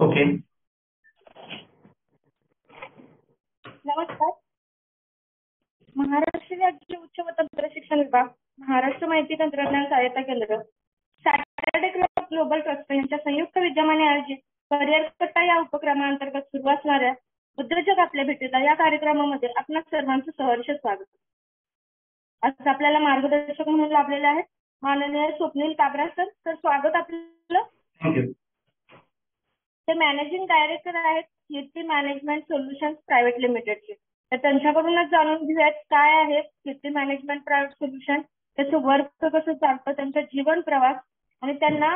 Okay. नमस्कार. महाराष्ट्र राज्य उच्च व तंत्र शिक्षण विभाग, महाराष्ट्र माहिती तंत्रज्ञान सहायता केंद्र, सॅटर्डे क्लब ग्लोबल ट्रस्ट यांच्या संयुक्त विद्यमाने आयोजित करिअर कट्टा या उपक्रमांतर्गत सुरू असणाऱ्या उद्योजक आपल्या भेटीला या कार्यक्रमामध्ये आपणा सर्वांचं सहर्ष स्वागत. आज आपल्याला मार्गदर्शक म्हणून लाभलेले आहेत माननीय स्वप्नील काबरा सर. तर स्वागत आपलं. थँक्यू. ते मॅनेजिंग डायरेक्टर आहेत कीर्ती मॅनेजमेंट सोल्युशन्स प्रायव्हेट लिमिटेडचे. तर त्यांच्याकडूनच जाणून घेऊयात काय आहे कीर्ती मॅनेजमेंट प्रायव्हेट सोल्युशन, त्याचं वर्क कसं चालतं, त्यांचा जीवन प्रवास आणि त्यांना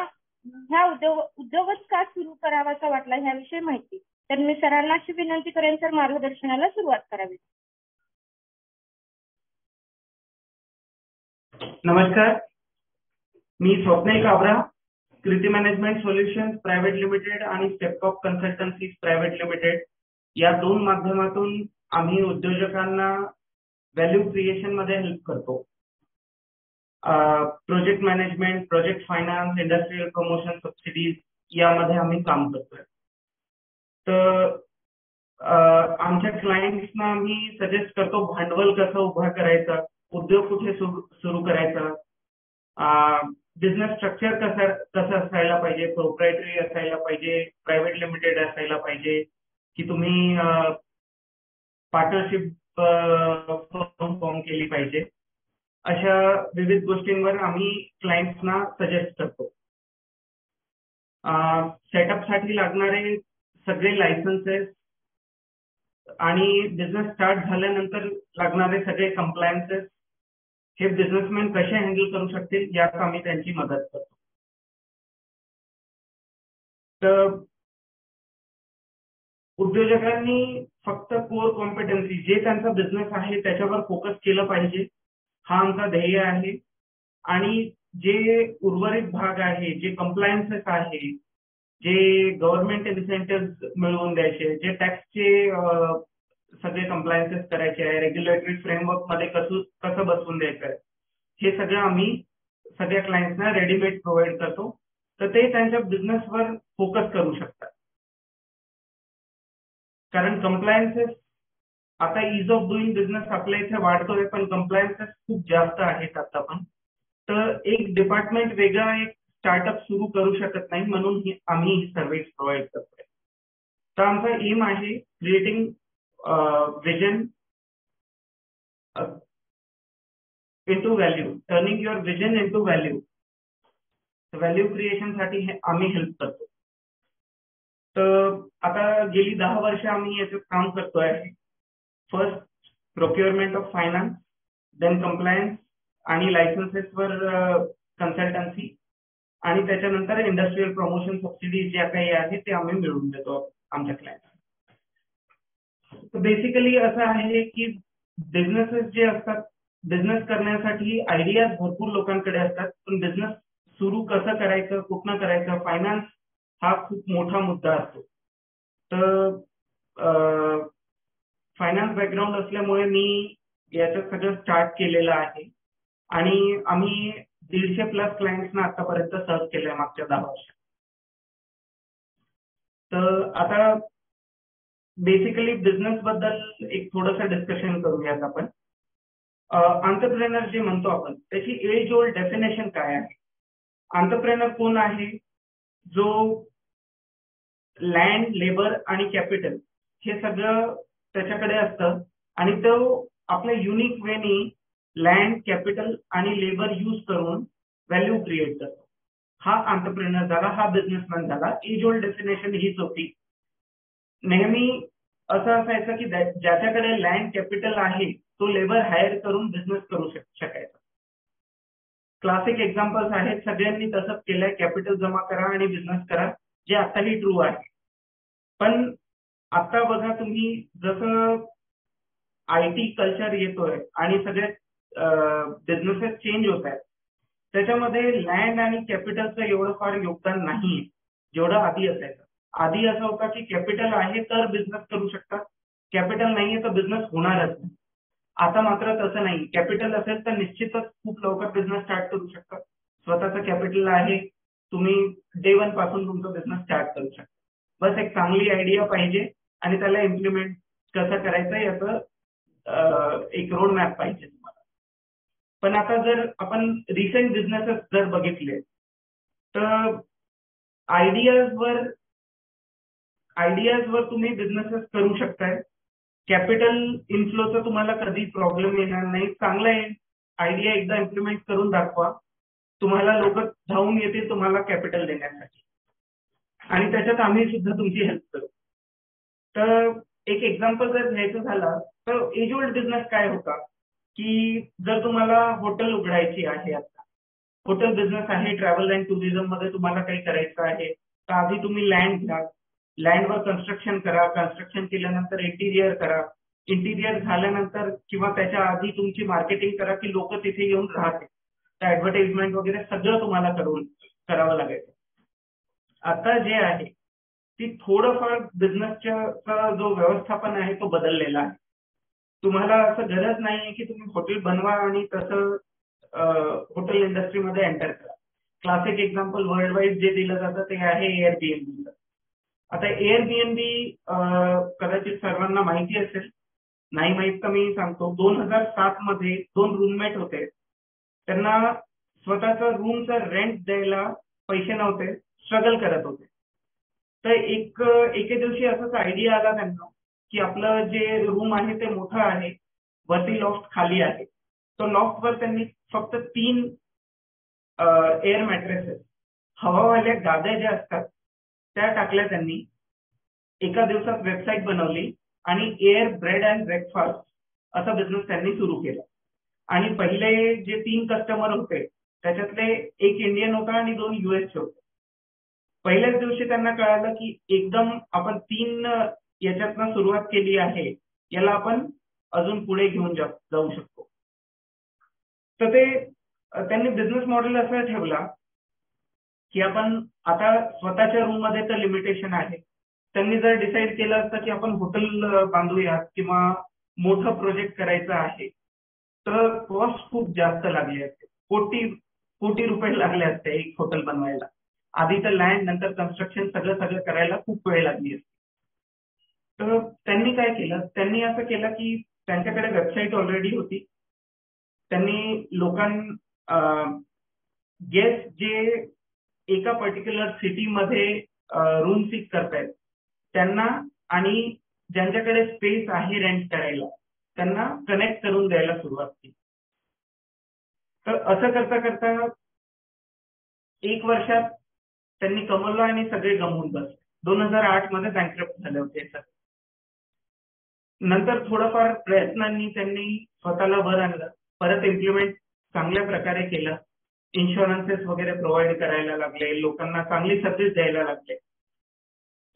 ह्या उद्योगच का सुरू करावासा वाटला ह्याविषयी माहिती. तर मी सरांना अशी विनंती करेन सर मार्गदर्शनाला सुरुवात करावी. नमस्कार, मी स्वप्नील काबरा, कीर्ती मॅनेजमेंट सोल्युशन्स प्रायव्हेट लिमिटेड आणि स्टेपटॉप कन्सल्टन्सी प्रायव्हेट लिमिटेड या दोन माध्यमातून आम्ही उद्योजकांना व्हॅल्यू क्रिएशन मध्ये हेल्प करतो. Project management, project finance, industrial promotion, subsidies यामध्ये आम्ही काम करतोय. तर आमच्या क्लायंट्सना आम्ही सजेस्ट करतो भांडवल कसं उभा करायचं, उद्योग कुठे सुरू करायचा, बिझनेस स्ट्रक्चर कसं असायला पाहिजे, प्रोप्रायटरी असायला पाहिजे, प्रायव्हेट लिमिटेड असायला पाहिजे की तुम्ही पार्टनरशिप फॉर्म केली पाहिजे. अशा विविध गोष्टींवर आम्ही क्लायंट्सना सजेस्ट करतो. सेटअपसाठी लागणारे सगळे लायसन्सेस आणि बिझनेस स्टार्ट झाल्यानंतर लागणारे सगळे कंप्लायन्सेस हे बिझनेसमॅन कसे हँडल करू शकतील यात आम्ही त्यांची मदत करतो. तर उद्योजकांनी फक्त कोर कॉम्पिटन्सी जे त्यांचा बिझनेस आहे त्याच्यावर फोकस केलं पाहिजे, हा आमचा ध्येय आहे. आणि जे उर्वरित भाग आहे, जे कंप्लायन्सेस आहे, जे गव्हर्नमेंट इन्सेंटिव्ह मिळवून द्यायचे, जे टॅक्सचे सगळे कंप्लायन्सेस करायचे आहे, रेग्युलेटरी फ्रेमवर्क मध्ये कसं बसवून द्यायचं आहे, हे सगळं आम्ही सगळ्या क्लायंट्सना रेडीमेड प्रोव्हाइड करतो. तर ते त्यांच्या बिझनेसवर फोकस करू शकतात. कारण कंप्लायन्सेस आता इज ऑफ डुईंग बिझनेस आपल्या इथे वाढतोय, पण कंप्लायन्सेस खूप जास्त आहेत आता पण. तर एक डिपार्टमेंट वेगळा एक स्टार्टअप सुरू करू शकत नाही, म्हणून आम्ही ही सर्व्हिस प्रोव्हाइड करतोय. तर आमचा एम आहे creating vision into value, turning your vision into value. Value creation साठी आम्ही हेल्प करतो. तर आता गेली 10 वर्ष आम्ही याच्यात काम करतोय. First procurement of finance, then compliance आणि लायसन्सेसवर कन्सल्टन्सी, आणि त्याच्यानंतर इंडस्ट्रियल प्रमोशन सबसिडी ज्या काही आहे ते आम्ही मिळवून देतो आमच्या क्लायंट्स. तर बेसिकली असं आहे की बिझनेसेस जे असतात, बिझनेस करण्यासाठी आयडियाज भरपूर लोकांकडे असतात, पण बिझनेस सुरू कसं करायचं, कुठनं करायचं, फायनान्स हा खूप मोठा मुद्दा असतो. तर फायनान्स बॅकग्राऊंड असल्यामुळे मी याच्यात सगळं स्टार्ट केलेलं आहे आणि आम्ही 150+ क्लायंट्सना आतापर्यंत सर्व्ह केलंय मागच्या 10 वर्षात. तर आता बेसिकली बिझनेस बद्दल एक थोडंसं डिस्कशन करूयात आपण. एंटरप्रेनर जे म्हणतो आपण त्याची एज ओल्ड डेफिनेशन काय आहे? एंटरप्रेनर कोण आहे? जो लँड, लेबर आणि कॅपिटल हे सगळं त्याच्याकडे असतं आणि तो आपल्या युनिक वेनी लँड, कॅपिटल आणि लेबर यूज करून व्हॅल्यू क्रिएट करतो. हा एंटरप्रेनर झाला, हा बिझनेसमॅन झाला. एज ओल्ड डेफिनेशन हीच होती. नेहमी असं असायचं की ज्याच्याकडे लँड, कॅपिटल आहे तो लेबर हायर करून बिझनेस करू शकायचा. क्लासिक एक्झाम्पल्स आहेत, सगळ्यांनी तसंच केलंय, कॅपिटल जमा करा आणि बिझनेस करा, जे आताही ट्रू आहे. पण आता बघा तुम्ही, जसं IT कल्चर येतोय आणि सगळे बिझनेसेस चेंज होत आहेत, त्याच्यामध्ये लँड आणि कॅपिटलचं एवढं फार योगदान नाही जेवढं आधी असायचं. आधी असं होतं की कॅपिटल आहे तर बिझनेस करू शकतात, कॅपिटल नाहीये तर बिझनेस होणारच नाही. आता मात्र तसं नाही. कॅपिटल असेल तर निश्चितच खूप लवकर बिझनेस स्टार्ट करू शकतात. स्वतःचं कॅपिटल आहे, तुम्ही डे 1 पासून तुमचा बिझनेस स्टार्ट करू शकता. बस एक चांगली आयडिया पाहिजे आणि त्याला इम्प्लिमेंट कसं करायचं याचं एक रोड मॅप पाहिजे तुम्हाला. पण आता जर आपण रिसेंट बिझनेसेस जर बघितले तर आयडियाजवर तुम्ही बिझनेसेस करू शकताय. कॅपिटल इन्फ्लोचा तुम्हाला कधी प्रॉब्लेम येणार नाही. चांगला आयडिया एकदा इम्प्लिमेंट करून दाखवा, तुम्हाला लोक धावून येतील तुम्हाला कॅपिटल देण्यासाठी आणि त्याच्यात आम्ही सुद्धा तुमची हेल्प करू. तर एक एक्झाम्पल जर घ्यायचं झालं तर एज ओल्ड बिझनेस काय होता की जर तुम्हाला हॉटेल उघडायची आहे, आता हॉटेल बिझनेस आहे, ट्रॅव्हल अँड टुरिझम मध्ये तुम्हाला काही करायचं आहे, तर आधी तुम्ही लँड घ्या, लँडवर कन्स्ट्रक्शन करा, कन्स्ट्रक्शन केल्यानंतर इंटिरियर करा, इंटिरियर झाल्यानंतर किंवा त्याच्या आधी तुमची मार्केटिंग करा की लोक तिथे येऊन राहते, तर ऍडव्हर्टाइजमेंट वगैरे सगळं तुम्हाला करावं लागायचं. आता जे आहे ती थोडंफार बिझनेसचा जो व्यवस्थापन आहे तो बदललेला आहे. तुम्हाला असं गरज नाहीये की तुम्ही हॉटेल बनवा आणि तसं हॉटेल इंडस्ट्रीमध्ये एंटर करा. क्लासिक एक्झाम्पल वर्ल्ड वाईड जे दिलं जातं ते आहे एअरबीएनबी. आता एअरबीएनबी कदाचित सर्वांना माहिती असेल, नाही माहित तर मी सांगतो. 2007 मध्ये 2 रूममेट होते, त्यांना स्वतःचा रूमचा रेंट द्यायला पैसे नव्हते, स्ट्रगल करत होते. तर एके दिवशी असंच आयडिया आला त्यांना की आपलं जे रूम आहे ते मोठं आहे, वरती लॉफ्ट खाली आहे. तो लॉफ्टवर त्यांनी फक्त 3 एअर मॅट्रेसेस, हवावाल्या गाद्या ज्या असतात त्या टाकल्या त्यांनी. एका दिवसात वेबसाईट बनवली आणि एअर ब्रेड अँड ब्रेकफास्ट असा बिझनेस त्यांनी सुरू केला. आणि पहिले जे 3 कस्टमर होते त्याच्यातले एक इंडियन होता आणि 2 युएसचे होते. पहिल्याच दिवशी त्यांना कळालं की एकदम आपण 3 याच्यातनं सुरुवात केली आहे, याला आपण अजून पुढे घेऊन जाऊ शकतो. तर ते त्यांनी बिझनेस मॉडेल असं ठेवला की आपण आता स्वतःच्या रूम मध्ये तर लिमिटेशन आहे. त्यांनी जर डिसाईड केलं असतं की आपण हॉटेल बांधूयात किंवा मोठं प्रोजेक्ट करायचं आहे तर कॉस्ट खूप जास्त लागली असते. कोटी रुपये लागले असते एक हॉटेल बनवायला. आधी तर लँड, नंतर कन्स्ट्रक्शन, सगळं करायला खूप वेळ लागली असते. तर त्यांनी काय केलं, त्यांनी असं केलं की त्यांच्याकडे वेबसाईट ऑलरेडी होती. त्यांनी गेस्ट जे एका पर्टिक्युलर सिटीमध्ये रूम सीक करतायत त्यांना आणि ज्यांच्याकडे स्पेस आहे रेंट करायला त्यांना कनेक्ट करून द्यायला सुरुवात केली. तर असं करता करता 1 वर्षात त्यांनी कमवलं आणि सगळे गमवून बसले. 2008 मध्ये बँकरप्ट झाले होते सर. नंतर थोडंफार प्रयत्नांनी त्यांनी स्वतःला वर आणलं, परत इम्प्लिमेंट चांगल्या प्रकारे केलं. इन्शुरन्सेस वगैरे प्रोव्हाइड करायला लागले, लोकांना चांगली सर्व्हिस द्यायला लागले,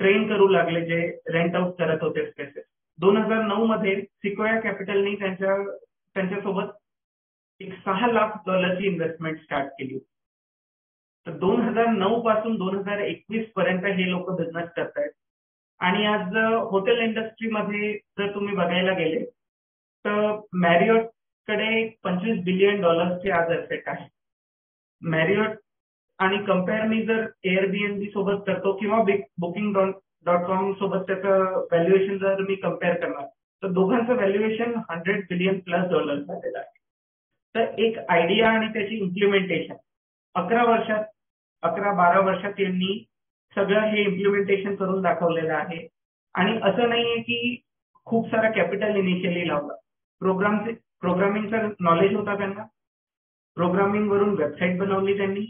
ट्रेन करू लागले जे रेंट आउट करत होते स्पेसेस. 2009 मध्ये सिक्वोया कॅपिटलनी त्यांच्यासोबत एक $6 लाख इन्व्हेस्टमेंट स्टार्ट केली. तर 2009 पासून 2021 पर्यंत हे लोक बिझनेस करतायत. आणि आज हॉटेल इंडस्ट्रीमध्ये जर तुम्ही बघायला गेले तर मॅरियट कडे $25 बिलियन आज असेट आहे. मॅरियट आणि कम्पेअर मी जर एअरबीएनबी सोबत करतो किंवा Booking.com सोबत त्याचं व्हॅल्युएशन जर मी कम्पेअर करणार तर दोघांचं व्हॅल्युएशन $100 बिलियन प्लस झालेलं आहे. तर एक आयडिया आणि त्याची इम्प्लिमेंटेशन 11-12 वर्षात यांनी सगळं हे इम्प्लिमेंटेशन करून दाखवलेलं आहे. आणि असं नाहीये की खूप सारा कॅपिटल इनिशियली लावला. प्रोग्रामिंगचं नॉलेज होता त्यांना, प्रोग्रामिंग वरून वेबसाईट बनवली त्यांनी.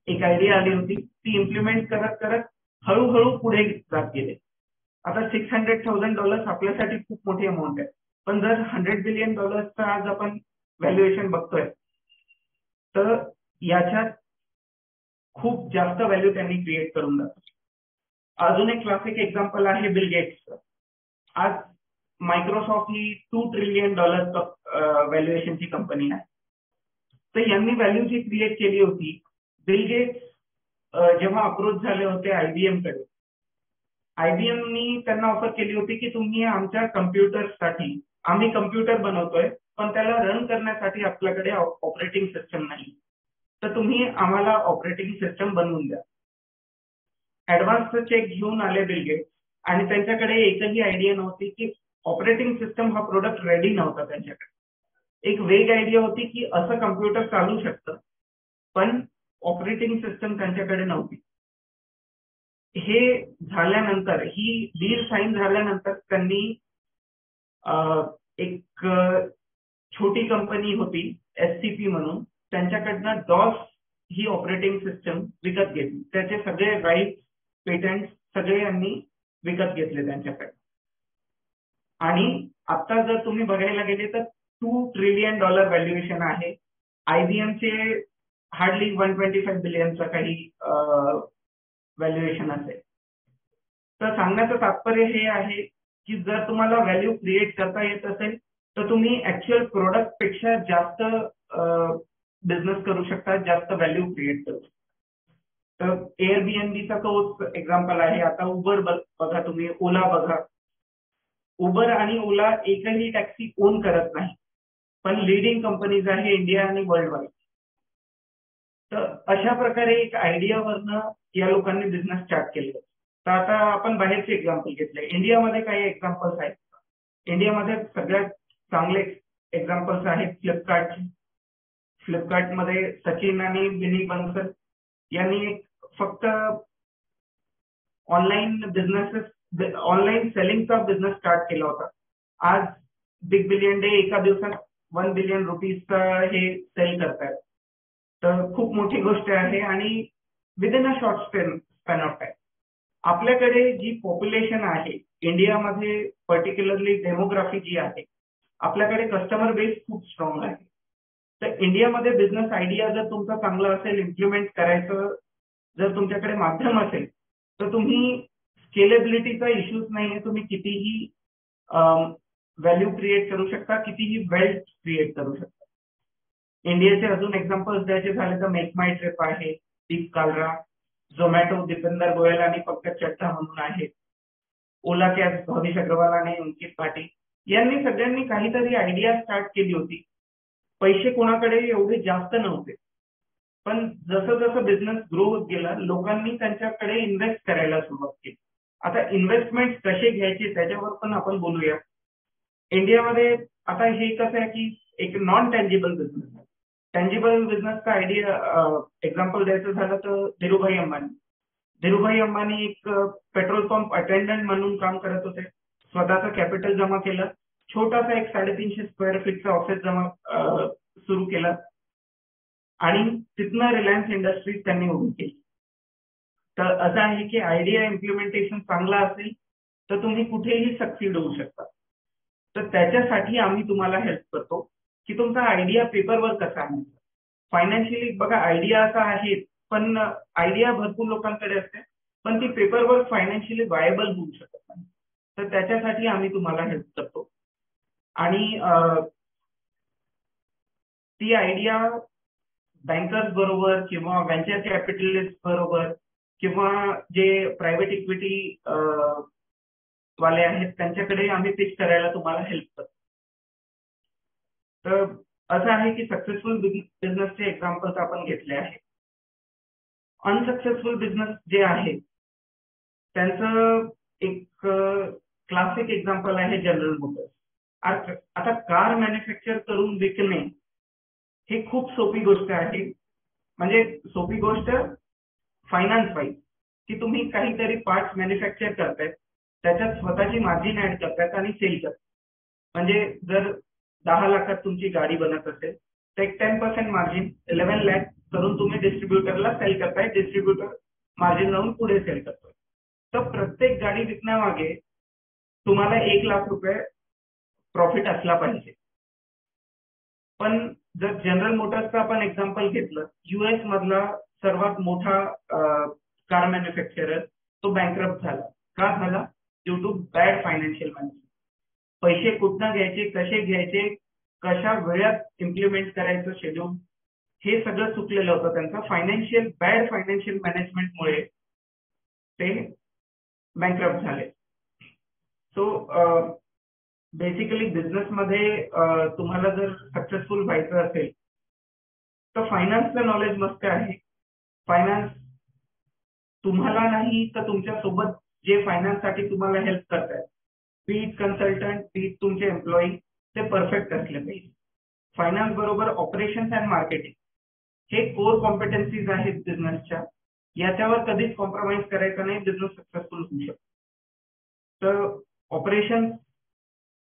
एक आयडिया आली होती, ती इम्प्लिमेंट करत करत हळूहळू पुढे जात गेले. आता $600,000 आपल्यासाठी खूप मोठी अमाऊंट आहे, पण जर $100 बिलियन आज आपण व्हॅल्युएशन बघतोय तर याच्यात खूप जास्त व्हॅल्यू त्यांनी क्रिएट करून जातो. अजून एक क्लासिक एक्झाम्पल आहे बिल गेट्सचं. आज मायक्रोसॉफ्ट ही $2 ट्रिलियन व्हॅल्युएशनची कंपनी आहे. तर यांनी व्हॅल्यू जी क्रिएट केली होती, बिल गेट्स जेव्हा अप्रोच झाले होते आयबीएमकडे, आयबीएमनी त्यांना ऑफर केली होती की तुम्ही आमच्या कम्प्युटरसाठी, आम्ही कम्प्युटर बनवतोय पण त्याला रन करण्यासाठी आपल्याकडे ऑपरेटिंग सिस्टम नाही, तर तुम्ही आम्हाला ऑपरेटिंग सिस्टम बनवून द्या. ऍडव्हान्सचा चेक घेऊन आले बिल गेट्स आणि त्यांच्याकडे एकही आयडिया नव्हती की ऑपरेटिंग सिस्टम हा प्रोडक्ट रेडी नव्हता त्यांच्याकडे. एक वेग आयडिया होती की असं कम्प्युटर चालू शकतं, पण ऑपरेटिंग सिस्टम त्यांच्याकडे नव्हती. हे झाल्यानंतर, ही डील साईन झाल्यानंतर त्यांनी एक छोटी कंपनी होती SCP म्हणून, त्यांच्याकडनं डॉस ही ऑपरेटिंग सिस्टम विकत घेतली. त्याचे सगळे राईट, पेटंट सगळे यांनी विकत घेतले त्यांच्याकडे. आणि आता जर तुम्ही बघायला गेले तर $2 ट्रिलियन व्हॅल्युएशन आहे. IBMचे हार्डली 125 बिलियनचा काही व्हॅल्युएशन असेल. तर सांगण्याचं तात्पर्य हे आहे की जर तुम्हाला व्हॅल्यू क्रिएट करता येत असेल तर तुम्ही ऍक्च्युअल प्रोडक्ट पेक्षा जास्त बिझनेस करू शकता, जास्त व्हॅल्यू क्रिएट करू शकता. तर एअरबीएनबीचा तोच एक्झाम्पल आहे. आता उबर बघा, तुम्ही ओला बघा. उबर आणि ओला एकही टॅक्सी ओन करत नाही, पण लिडिंग कंपनीज आहे इंडिया आणि वर्ल्ड वाईड. तर अशा प्रकारे एक आयडियावरनं या लोकांनी बिझनेस स्टार्ट केले. तर आता आपण बाहेरचे एक्झाम्पल घेतले. इंडियामध्ये काही एक्झाम्पल्स आहेत. इंडियामध्ये सगळ्यात चांगले एक्झाम्पल्स आहेत फ्लिपकार्टचे. फ्लिपकार्टमध्ये सचिन आणि विनी बन्सल यांनी फक्त ऑनलाईन सेलिंगचा बिझनेस स्टार्ट केला होता. आज बिग बिलियन डे एका दिवसात 1 बिलियन रुपीजचा हे सेल करतायत. तर खूप मोठी गोष्ट आहे आणि within a short span of time. आपल्याकडे जी पॉप्युलेशन आहे इंडियामध्ये, पर्टिक्युलरली डेमोग्राफी जी आहे, आपल्याकडे कस्टमर बेस खूप स्ट्रॉंग आहे. तर इंडियामध्ये बिझनेस आयडिया जर तुमचा चांगला असेल, इम्प्लिमेंट करायचं जर तुमच्याकडे माध्यम असेल, तर तुम्ही स्केलेबिलिटीचा इश्यूज नाहीये. तुम्ही कितीही व्हॅल्यू क्रिएट करू शकता, कितीही वेल्थ क्रिएट करू शकता. इंडियाचे अजून एक्झाम्पल्स द्यायचे झाले तर मेक माय ट्रिप आहे, दीप कालरा. झोमॅटो दीपेंदर गोयल आणि पंकज चड्ढा म्हणून आहेत. ओलाचे भविष अग्रवाल आणि अंकित पाटील यांनी सगळ्यांनी काहीतरी आयडिया स्टार्ट केली होती. पैसे कोणाकडे एवढे जास्त नव्हते, पण जसं जसं बिझनेस ग्रो होत गेला, लोकांनी त्यांच्याकडे इन्व्हेस्ट करायला सुरुवात केली. आता इन्व्हेस्टमेंट कसे घ्यायचे त्याच्यावर पण आपण बोलूया. इंडियामध्ये आता हे कसं आहे की एक नॉन टँजिबल बिझनेस आहे. टँजिबल बिझनेसचा आयडिया एक्झाम्पल द्यायचं झालं तर धीरूभाई अंबानी. धीरूभाई अंबानी एक पेट्रोल पंप अटेंडंट म्हणून काम करत होते. स्वतःचं कॅपिटल जमा केलं, छोटासा एक 350 स्क्वेअर फीटचा ऑफिस सुरू केलं आणि तिथनं रिलायन्स इंडस्ट्रीज त्यांनी उभी केली. तर असं आहे की आयडिया इम्प्लिमेंटेशन चांगला असेल तर तुम्ही कुठेही सक्सीड होऊ शकता. तर त्याच्यासाठी आम्ही तुम्हाला हेल्प करतो की तुमचा आयडिया पेपरवर कसा आणायचा. फायनान्शियली बघा, आयडिया असा आहे, पण आयडिया भरपूर लोकांकडे असते, पण ती पेपरवर फायनान्शियली वायबल होऊ शकत नाही. तर त्याच्यासाठी आम्ही तुम्हाला हेल्प करतो. आणि ती आयडिया बँकर्स बरोबर किंवा व्हेंचर कॅपिटलिस्ट बरोबर किंवा जे प्रायव्हेट इक्विटी वाले आहेत त्यांच्याकडे आम्ही पिच करायला तुम्हाला हेल्प करतो. तर असं आहे की सक्सेसफुल बिझनेसचे एक्झाम्पल्स आपण घेतले आहेत. अनसक्सेसफुल बिझनेस जे आहे त्यांचं एक क्लासिक एक्झाम्पल आहे जनरल मोटर्स. आता कार मॅन्युफॅक्चर करून विकणे हे खूप सोपी गोष्ट आहे. म्हणजे सोपी गोष्ट फायनान्स वाईज, की तुम्ही काहीतरी पार्ट्स मॅन्युफॅक्चर करतायत, त्याच्यात स्वतःची मार्जिन ऍड करतायत आणि सेल करतायत. म्हणजे जर 10 लाखात तुमची गाडी बनत असेल तर एक 10% मार्जिन 11 लाख करून तुम्ही डिस्ट्रीब्युटरला सेल करताय. डिस्ट्रीब्युटर मार्जिन लावून पुढे सेल करतोय. तर प्रत्येक गाडी विकण्यामागे तुम्हाला 1 लाख रुपये प्रॉफिट असला पाहिजे. पण जर जनरल मोटर्सचं आपण एक्झाम्पल घेतलं, US मधला सर्वात मोठा कार मॅन्युफॅक्चरर तो बँकरप्ट झाला. का झाला? Due to bad financial management. पैसे कुठनं घ्यायचे, कसे घ्यायचे, कशा वेळात इम्प्लिमेंट करायचं शेड्यूल, हे सगळं चुकलेलं होतं त्यांचं. बॅड फायनान्शियल मॅनेजमेंटमुळे ते बँकरप्ट झाले. सो बेसिकली बिझनेसमध्ये तुम्हाला जर सक्सेसफुल व्हायचं असेल तर फायनान्सचं नॉलेज मस्त आहे. फायनान्स तुम्हाला नाही तर तुमच्या सोबत जे फायनान्स साठी तुम्हाला हेल्प करतायत, बीट कन्सल्टंट, बीट तुमचे एम्प्लॉई, ते परफेक्ट असले पाहिजे. फायनान्स बरोबर ऑपरेशन्स अँड मार्केटिंग हे कोर कॉम्पिटन्सीज आहेत बिझनेसच्या. याच्यावर कधीच कॉम्प्रोमाइज करायचं नाही, बिझनेस सक्सेसफुल होऊ शकतो. तर ऑपरेशन्स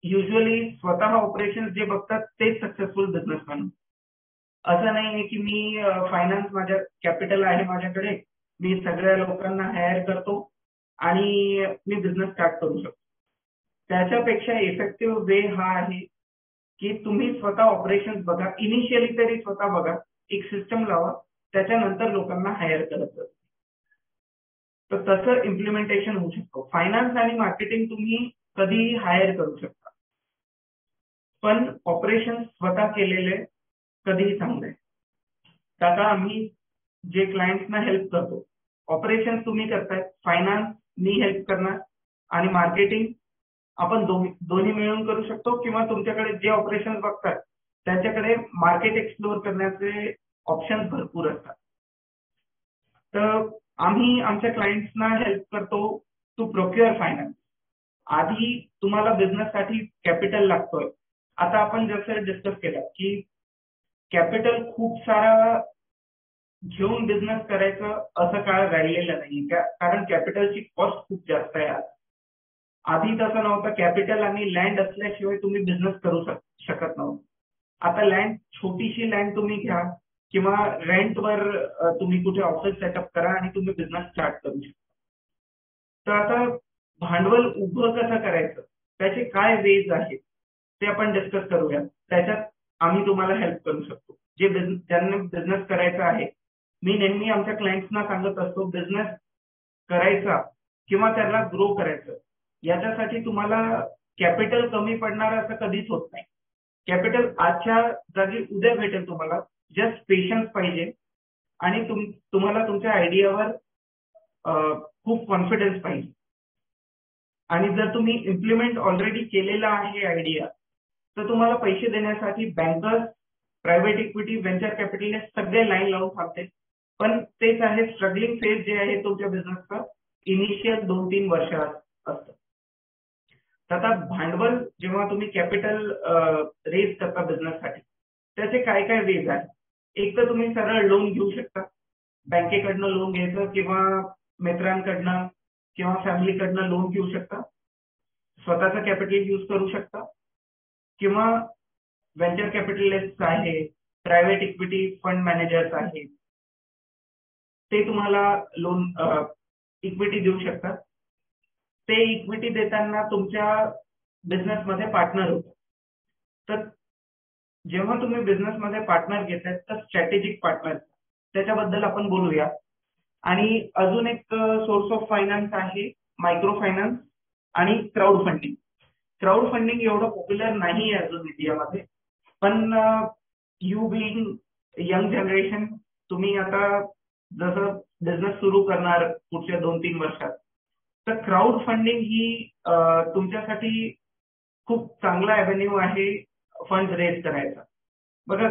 युजली स्वतः ऑपरेशन्स जे बघतात तेच सक्सेसफुल बिझनेसमॅन. असं नाहीये की मी फायनान्स माझ्या कॅपिटल आहे माझ्याकडे, मी सगळ्या लोकांना हायर करतो आणि मी बिझनेस स्टार्ट करू शकतो. त्याच्यापेक्षा इफेक्टिव्ह वे हा आहे की तुम्ही स्वतः ऑपरेशन्स बघा, इनिशियली तरी स्वतः बघा, एक सिस्टम लावा, त्याच्यानंतर लोकांना हायर करत जा. तर तसं इम्प्लिमेंटेशन होऊ शकतो. फायनान्स आणि मार्केटिंग तुम्ही कधीही हायर करू शकता, पण ऑपरेशन स्वतः केलेले कधीही चांगले. आता आम्ही जे क्लायंट्सना हेल्प करतो, ऑपरेशन तुम्ही करताय, फायनान्स मी हेल्प करणार आणि मार्केटिंग आपण दोन्ही मिळून करू शकतो, किंवा तुमच्याकडे जे ऑपरेशन बघतात त्यांच्याकडे मार्केट एक्सप्लोर करण्याचे ऑप्शन भरपूर असतात. तर आम्ही आमच्या क्लायंट्सना हेल्प करतो टू प्रोक्युअर फायनान्स. आधी तुम्हाला बिझनेससाठी कॅपिटल लागतोय. आता आपण जसं डिस्कस केलं की कॅपिटल खूप सारा घेऊन बिझनेस करायचं असं काळ राहिलेलं नाही, कारण कॅपिटलची कॉस्ट खूप जास्त आहे आज. आधी तसं नव्हतं, कॅपिटल आणि लँड असल्याशिवाय तुम्ही बिझनेस करू शकत नव्हतं. आता लँड, छोटीशी लँड तुम्ही घ्या किंवा रेंटवर तुम्ही कुठे ऑफिस सेटअप करा आणि तुम्ही बिझनेस स्टार्ट करू शकता. तर आता भांडवल उभं कसं करायचं, त्याचे काय वेज आहेत ते आपण डिस्कस करूया. त्याच्यात आम्ही तुम्हाला हेल्प करू शकतो. ज्यांना बिझनेस करायचा आहे, मी नेहमी आमच्या क्लायंट्सना सांगत असतो, बिझनेस करायचा किंवा त्याला ग्रो करायचं, याच्यासाठी तुम्हाला कॅपिटल कमी पडणार असं कधीच होत नाही. कॅपिटल आजच्या जागी उद्या भेटेल तुम्हाला, जस्ट पेशन्स पाहिजे आणि तुम्हाला तुमच्या आयडियावर खूप कॉन्फिडन्स पाहिजे. आणि जर तुम्ही इम्प्लिमेंट ऑलरेडी केलेला आहे आयडिया, तर तुम्हाला पैसे देण्यासाठी bankers, private equity, venture capitalist सगळे लाईन लावून थांबते. पण तेच आहे स्ट्रगलिंग फेज जे आहे तुमच्या बिझनेसचं, इनिशियल 2-3 वर्ष असतं. तर आता भांडवल जेव्हा तुम्ही कॅपिटल रेज करता बिझनेससाठी, त्याचे काय काय वेज आहेत. एक तर तुम्ही सरळ लोन घेऊ शकता, बँकेकडनं लोन घ्यायचं किंवा मित्रांकडनं किंवा फॅमिलीकडनं लोन घेऊ शकता, स्वतःचं कॅपिटल यूज करू शकता, किंवा व्हेंचर कॅपिटलिस्ट आहे, प्रायव्हेट इक्विटी फंड मॅनेजर्स आहेत, ते तुम्हाला लोन इक्विटी देऊ शकतात. ते इक्विटी देताना तुमच्या बिझनेसमध्ये पार्टनर होतात. तर जेव्हा तुम्ही बिझनेसमध्ये पार्टनर घेताय, तर स्ट्रॅटेजिक पार्टनर, त्याच्याबद्दल आपण बोलूया. आणि अजून एक सोर्स ऑफ फायनान्स आहे मायक्रो फायनान्स आणि क्राऊड फंडिंग. क्राऊड फंडिंग एवढं पॉप्युलर नाही आहे अजून इंडियामध्ये, पण यू बिईंग यंग जनरेशन, तुम्ही आता जसं बिझनेस सुरू करणार पुढच्या 2-3 वर्षात, तर क्राऊड फंडिंग ही तुमच्यासाठी खूप चांगला ॲव्हेन्यू आहे फंड रेज करायचा. बघा,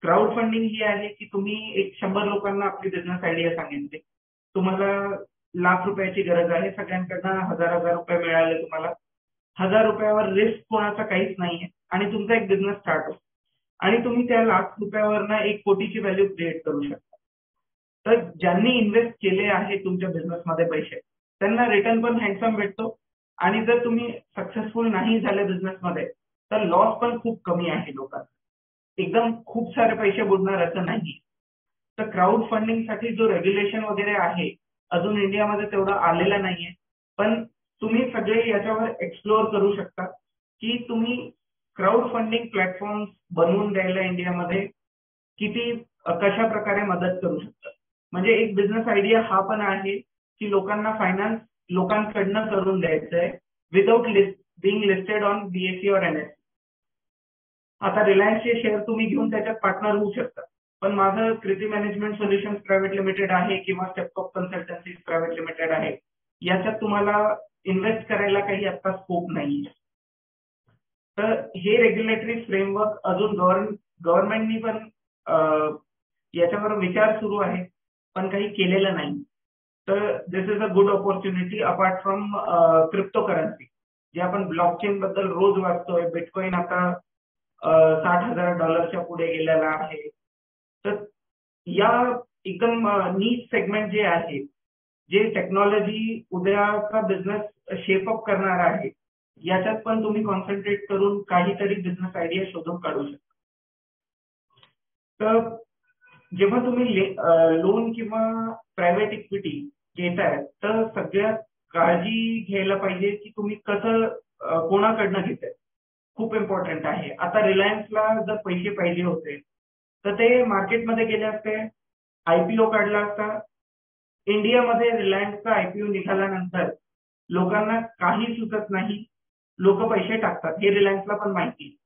क्राऊड फंडिंग ही आहे की तुम्ही 100 लोकांना आपली बिझनेस आयडिया सांगितली, तुम्हाला ₹1,00,000 गरज आहे, सगळ्यांकडनं 1,000 रुपये मिळाले तुम्हाला, 1,000 रुपयावर रिस्क कोणाचा काहीच नाहीये आणि तुमचा एक बिझनेस स्टार्ट होतो आणि तुम्ही त्या ₹1,00,000 1 कोटीची व्हॅल्यू क्रिएट करू शकता. तर ज्यांनी इन्व्हेस्ट केले आहे तुमच्या बिझनेसमध्ये पैसे, त्यांना रिटर्न पण हँडसम भेटतो. आणि जर तुम्ही सक्सेसफुल नाही झाले बिझनेसमध्ये, तर लॉस पण खूप कमी आहे लोकांचा. एकदम खूप सारे पैसे बुडणार असं नाही. तर क्राऊड फंडिंगसाठी जो रेग्युलेशन वगैरे आहे, अजून इंडियामध्ये तेवढं आलेलं नाहीये, पण तुम्ही सगळे याच्यावर एक्सप्लोअर करू शकता की तुम्ही क्राऊड फंडिंग प्लॅटफॉर्म बनवून द्यायला इंडियामध्ये किती कशा प्रकारे मदत करू शकता. म्हणजे एक बिझनेस आयडिया हा पण आहे की लोकांना फायनान्स लोकांकडनं करून द्यायचं आहे, without Bing listed on BSE और NSE. आता रिलायन्सचे शेअर तुम्ही घेऊन त्याच्यात पार्टनर होऊ शकता, पण माझं कृती मॅनेजमेंट सोल्युशन्स प्रायव्हेट लिमिटेड आहे किंवा स्टेपटॉप कन्सल्टन्सीज प्रायव्हेट लिमिटेड आहे, याच्यात तुम्हाला इन्व्हेस्ट करायला काही आता स्कोप नाही. तर हे रेग्युलेटरी फ्रेमवर्क अजून गव्हर्नमेंटनी पण याच्यावर विचार सुरू आहे, पण काही केलेलं नाही. तर this is a good opportunity apart from cryptocurrency, जे आपण ब्लॉकचेन बद्दल रोज वाचतोय. बिटकॉइन आता $60,000 पुढे गेलेला आहे. तर या एकदम नीच सेगमेंट जे आहे, जे टेक्नॉलॉजी उद्याचा बिझनेस शेपअप करणार आहे, याच्यात पण तुम्ही कॉन्सन्ट्रेट करून काहीतरी बिझनेस आयडिया शोधून काढू शकता. तर जेव्हा तुम्ही लोन किंवा प्रायव्हेट इक्विटी घेताय, तर सगळ्यात काळजी घ्यायला पाहिजे की तुम्ही कसं कोणाकडनं घेताय. खूप इम्पॉर्टंट आहे. आता रिलायन्सला जर पैसे पाहिजे होते तर ते मार्केटमध्ये गेले असते, आयपीओ काढला असता. इंडियामध्ये रिलायन्सचा आयपीओ निघाल्यानंतर लोकांना काही सुचत नाही, लोक पैसे टाकतात. हे रिलायन्सला पण माहिती.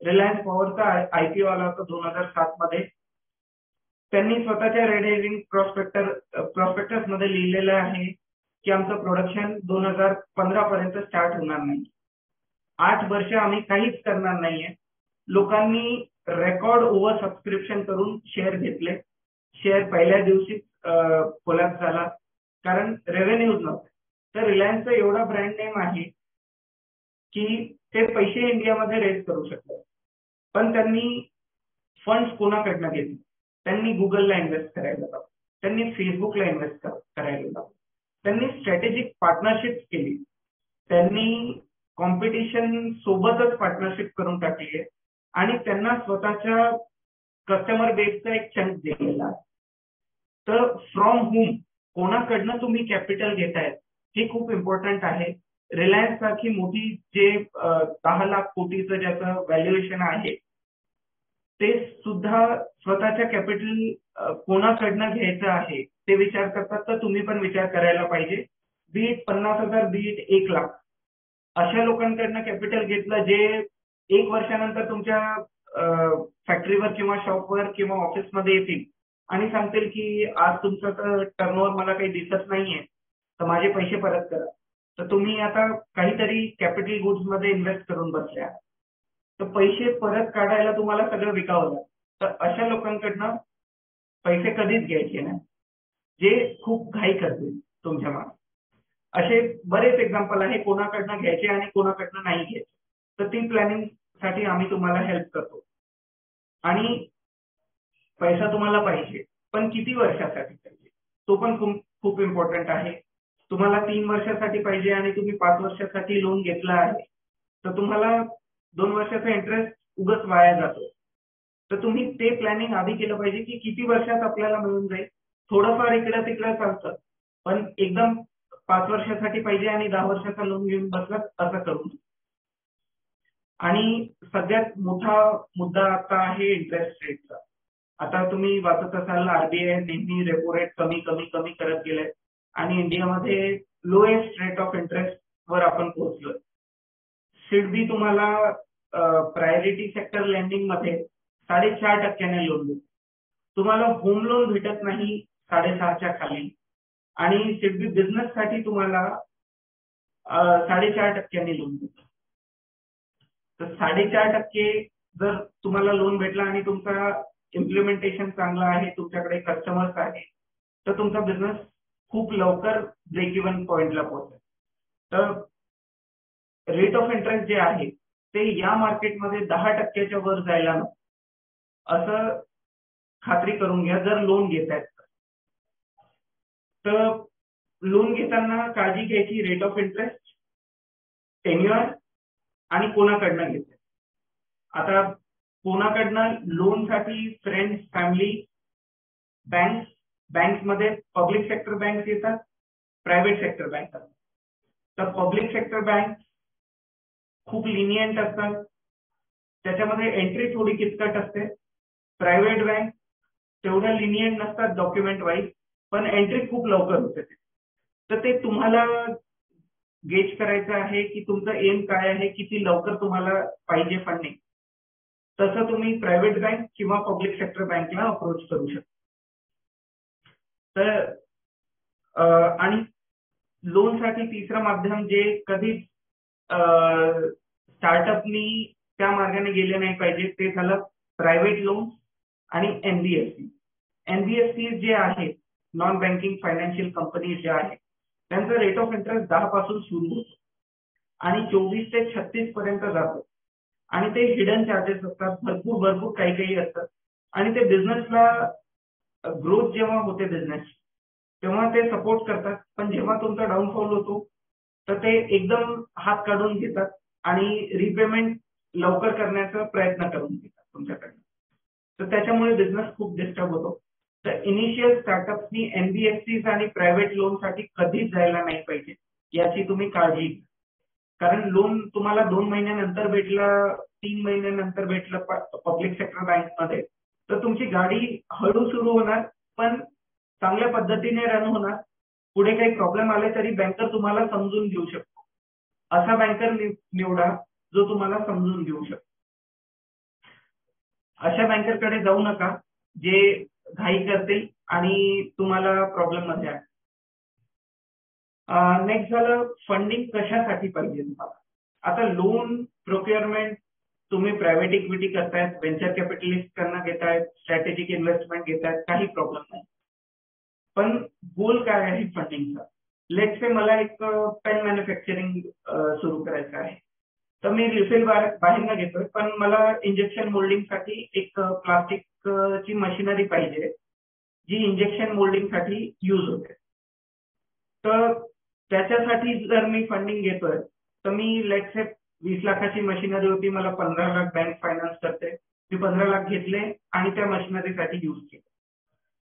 रिलायन्स पॉवरचा आयपीओ आला होता 2007 मध्ये. त्यांनी स्वतःच्या रेड हेरिंग प्रॉस्पेक्टस मध्ये लिहिलेलं आहे की आमचं प्रोडक्शन 2015 पर्यंत स्टार्ट होणार नाही. 8 वर्ष आम्ही काहीच करणार नाहीये. लोकांनी रेकॉर्ड ओव्हर सबस्क्रिप्शन करून शेअर घेतले. शेअर पहिल्या दिवशीच कोलॅप्स झाला, कारण रेव्हेन्यूज नव्हते. तर रिलायन्सचा एवढा ब्रँड नेम आहे की ते पैसे इंडियामध्ये रेज करू शकतात. पण त्यांनी फंड्स कोणाकडनं घेतले? त्यांनी गुगलला इन्व्हेस्ट करायला लावलं, त्यांनी फेसबुकला इन्व्हेस्ट करायला लावलं, त्यांनी स्ट्रॅटेजिक पार्टनरशिप केली, त्यांनी कॉम्पिटिशन सोबतच पार्टनरशिप करून टाकली आहे आणि त्यांना स्वतःच्या कस्टमर बेसचा एक चंक दिलेला आहे. तर फ्रॉम होम कोणाकडनं तुम्ही कॅपिटल घेताय हे खूप इम्पॉर्टंट आहे. रिलायन्स सारखी मोठी जे 10 लाख कोटीचं ज्याचं व्हॅल्युएशन आहे, ते सुद्धा स्वतःच्या कॅपिटल कोणाकडनं घ्यायचं आहे ते विचार करतात. तर तुम्ही पण विचार करायला पाहिजे. बीट 50,000, बीट 1 लाख, अशा लोकांकडनं कॅपिटल घेतलं जे 1 वर्षानंतर तुमच्या फॅक्टरीवर किंवा शॉपवर किंवा ऑफिसमध्ये येतील आणि सांगतील की आज तुमचं तर टर्नओव्हर मला काही दिसत नाहीये, तर माझे पैसे परत करा. तर तुम्ही आता काहीतरी कॅपिटल गुड्स मध्ये इन्व्हेस्ट करून बसल्या, तर पैसे परत काढायला तुम्हाला सगळं विकावं लागतं. तर अशा लोकांकडनं पैसे कधीच घ्यायचे नाही, जे खूप घाई करतील तुमच्या मागे. असे बरेच एक्झाम्पल आहे कोणाकडनं घ्यायचे आणि कोणाकडनं नाही घ्यायचे. तर ती प्लॅनिंग साठी आम्ही तुम्हाला हेल्प करतो. आणि पैसा तुम्हाला पाहिजे, पण किती वर्षासाठी पाहिजे तो पण खूप इम्पॉर्टंट आहे. तुम्हाला 3 वर्षासाठी पाहिजे आणि तुम्ही 5 वर्षासाठी लोन घेतला आहे, तर तुम्हाला 2 वर्षाचा इंटरेस्ट उगाच वाया जातो. तर तुम्ही ते प्लॅनिंग आधी केलं पाहिजे की किती वर्षात आपल्याला मिळून जाईल. थोडंफार इकडं तिकडं चालतं, पण एकदम 5 वर्षासाठी पाहिजे आणि 10 वर्षाचा लोन घेऊन बसलात असं करू. आणि सगळ्यात मोठा मुद्दा आता आहे इंटरेस्ट रेटचा. आता तुम्ही वाचत असाल, आरबीआय नेहमी रेपो रेट कमी कमी कमी करत गेलंय आणि इंडियामध्ये लोएस्ट रेट ऑफ इंटरेस्ट वर आपण पोहोचलोय. सिडबी तुम्हाला प्रायोरिटी सेक्टर लेंडिंग मध्ये 4.5% लोन देतो. तुम्हाला होम लोन भेटत नाही 6.5च्या खाली, आणि सिडबी बिझनेस साठी तुम्हाला 4.5% लोन देतो. तर 4.5% जर तुम्हाला लोन भेटला आणि तुमचा इम्प्लिमेंटेशन चांगला आहे, तुमच्याकडे कस्टमर्स आहे, तर तुमचा बिझनेस खूप लवकर ब्रेक इव्हन पॉइंटला पोहोचेल. तर रेट ऑफ इंटरेस्ट जे आहे ते या मार्केटमध्ये 10%च्या वर जायला नको, असं खात्री करून घ्या जर लोन घेतायत. तर लोन घेताना काळजी घ्यायची रेट ऑफ इंटरेस्ट, टेन्युअर आणि कोणाकडनं घेताय. आता कोणाकडनं लोनसाठी फ्रेंड्स, फॅमिली, बँक्समध्ये पब्लिक सेक्टर बँक येतात, प्रायव्हेट सेक्टर बँक येतात. तर पब्लिक सेक्टर बँक खूप लिनियंट असतात, त्याच्यामध्ये एंट्री थोडी किचकट असते. प्रायव्हेट बँक तेवढ्या लिनियंट नसतात डॉक्युमेंट वाईज, पण एंट्री खूप लवकर होते. तर ते तुम्हाला गेज करायचं आहे की तुमचं एम काय आहे, किती लवकर तुम्हाला पाहिजे फंडिंग. तसं तुम्ही प्रायव्हेट बँक किंवा पब्लिक सेक्टर बँकला अप्रोच करू शकता. तर आणि लोनसाठी तिसरं माध्यम जे कधीच स्टार्टअपनी त्या मार्गाने गेले नाही पाहिजे, ते झालं प्रायव्हेट लोन आणि एनबीएफसी. एनबीएफसी जे आहे नॉन बँकिंग फायनान्शियल कंपनी ज्या आहेत त्यांचा रेट ऑफ इंटरेस्ट 10 पासून सुरू होतो आणि 24 ते 36 पर्यंत जातो आणि ते हिडन चार्जेस असतात, भरपूर काही काही असतात आणि ते बिझनेसला ग्रोथ जेव्हा होते बिझनेस तेव्हा ते सपोर्ट करतात, पण जेव्हा तुमचा डाऊनफॉल होतो तर ते एकदम हात काढून घेतात आणि रिपेमेंट लवकर करण्याचा प्रयत्न करून घेतात तुमच्याकडे. तर त्याच्यामुळे बिझनेस खूप डिस्टर्ब होतो. तर इनिशियल स्टार्टअप्सनी एनबीएफसीज आणि प्रायव्हेट लोनसाठी कधीच जायला नाही पाहिजे याची तुम्ही काळजी घ्या. कारण लोन तुम्हाला 2 महिन्यानंतर भेटलं, 3 महिन्यानंतर भेटलं पब्लिक सेक्टर बँकमध्ये, तर तुमची गाडी हळू सुरू होणार पण चांगल्या पद्धतीने रन होणार. पुढे काही प्रॉब्लेम आले तरी बँकर तुम्हाला समजून घेऊ शकतो. असा बँकर निवडा जो तुम्हाला समजून घेऊ शकतो. अशा बँकरकडे जाऊ नका जे घाई करतील आणि तुम्हाला प्रॉब्लेम मध्ये आहे. नेक्स्ट झालं फंडिंग कशासाठी पाहिजे तुम्हाला. आता लोन प्रोक्युअरमेंट तुम्ही प्रायव्हेट इक्विटी करतायत, व्हेंचर कॅपिटलिस्ट कडनं घेतायत, स्ट्रॅटेजिक इन्व्हेस्टमेंट घेतायत, काही प्रॉब्लेम नाही. पण गोल काय आहे फंडिंगचा. लेट्स से मला एक पेन मॅन्युफॅक्चरिंग सुरू करायचं आहे, तर मी रिफिल बाहेरनं घेतोय पण मला इंजेक्शन मोल्डिंगसाठी एक प्लास्टिकची मशिनरी पाहिजे जी इंजेक्शन मोल्डिंगसाठी यूज होते. तर त्याच्यासाठी जर मी फंडिंग घेतोय तर मी लेट्स से 20 लाखाची मशिनरी होती, मला 15 लाख बँक फायनान्स करते, मी 15 लाख घेतले आणि त्या मशिनरीसाठी यूज केले.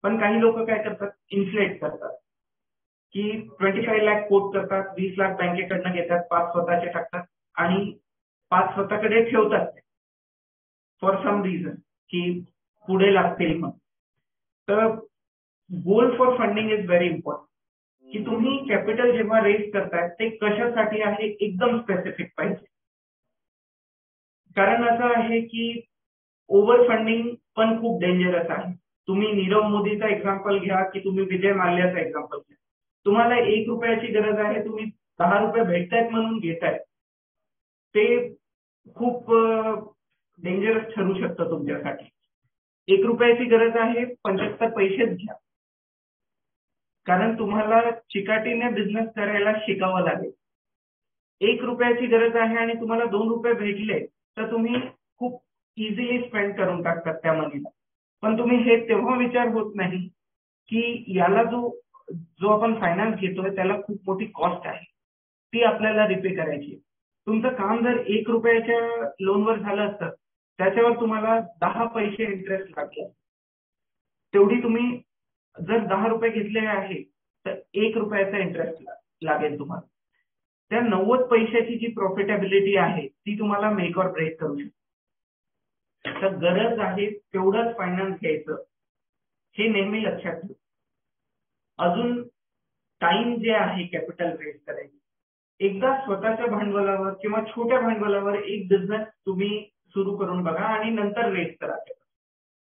पण काही लोक काय करतात, इन्फ्लेट करतात की 25 लाख कोट करतात, 20 लाख बँकेकडनं घेतात, 5 स्वतःचे टाकतात आणि 5 स्वतःकडे ठेवतात फॉर सम रिझन की पुढे लागतील मग. तर goal for funding is very important की तुम्ही कॅपिटल जेव्हा रेज करताय ते कशासाठी आहे एकदम स्पेसिफिक पाहिजे. कारण असं आहे की ओव्हर फंडिंग पण खूप डेंजरस आहे. तुम्ही नीरव मोदीचा एक्झाम्पल घ्या की तुम्ही विजय माल्याचा एक्झाम्पल घ्या. तुम्हाला 1 रुपयाची गरज आहे, तुम्ही 10 रुपये भेटतायत म्हणून घेताय, ते खूप डेंजरस ठरू शकतं तुमच्यासाठी. 1 रुपयाची गरज आहे, 75 पैसेच घ्या. कारण तुम्हाला चिकाटीने बिझनेस करायला शिकावं लागेल. 1 रुपयाची गरज आहे आणि तुम्हाला 2 रुपये भेटले तर तुम्ही खूप इझिली स्पेंड करून टाकतात त्या मनीला. पण तुम्ही हे तेव्हा विचार होत नाही की याला जो आपण फायनान्स घेतोय त्याला खूप मोठी कॉस्ट आहे, ती आपल्याला रिपे करायची. तुमचं काम जर 1 रुपयाच्या लोनवर झालं असतं त्याच्यावर तुम्हाला 10 पैसे इंटरेस्ट लागला. तेवढी तुम्ही जर 10 रुपये घेतले आहे तर 1 रुपयाचा इंटरेस्ट लागेल तुम्हाला. त्या 90 पैशाची जी प्रॉफिटेबिलिटी आहे ती तुम्हाला मेक ऑर ब्रेक करू शकते. तर गरज आहे तेवढंच फायनान्स घ्यायचं हे नेहमी लक्षात ठेवा. अजून टाइम जे आहे कॅपिटल रेज करायची, एकदा स्वतःच्या भांडवलावर किंवा छोट्या भांडवलावर एक बिझनेस तुम्ही सुरू करून बघा आणि नंतर रेज करा.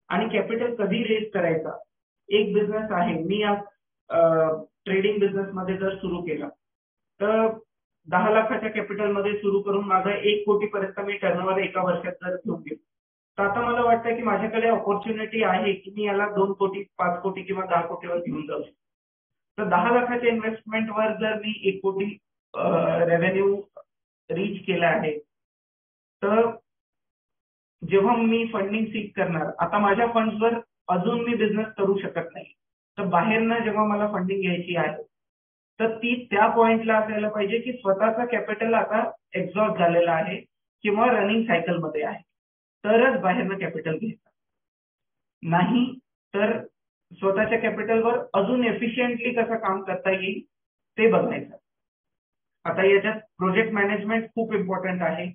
आणि कॅपिटल कधी रेज करायचा. एक बिझनेस आहे, मी ट्रेडिंग बिझनेस मध्ये जर सुरू केला तर 10 लाखाच्या कॅपिटल मध्ये सुरू करून माझा 1 कोटीपर्यंत मी टर्नओव्हर एका वर्षात जर घेऊन गेलो तर आता मला वाटतं की माझ्याकडे ऑपॉर्च्युनिटी आहे की मी याला 2 कोटी, 5 कोटी किंवा 10 कोटीवर घेऊन जाऊ शकतो. तर 10 लाखाच्या इन्व्हेस्टमेंटवर जर मी 1 कोटी रेव्हेन्यू रीच केला आहे तर जेव्हा मी फंडिंग सीक करणार, आता माझ्या फंड्सवर अजून मी बिझनेस करू शकत नाही, तर बाहेरनं जेव्हा मला फंडिंग घ्यायची आहे तर ती त्या पॉइंटला असायला पाहिजे की स्वतःचा कॅपिटल आता एक्झॉस्ट झालेला आहे किंवा रनिंग सायकलमध्ये आहे, तरच बाहेरनं कॅपिटल घ्यायचं. नाही तर स्वतःच्या कॅपिटलवर अजून एफिशियंटली कसं काम करता येईल ते बघायचं. आता याच्यात प्रोजेक्ट मॅनेजमेंट खूप इम्पॉर्टंट आहे.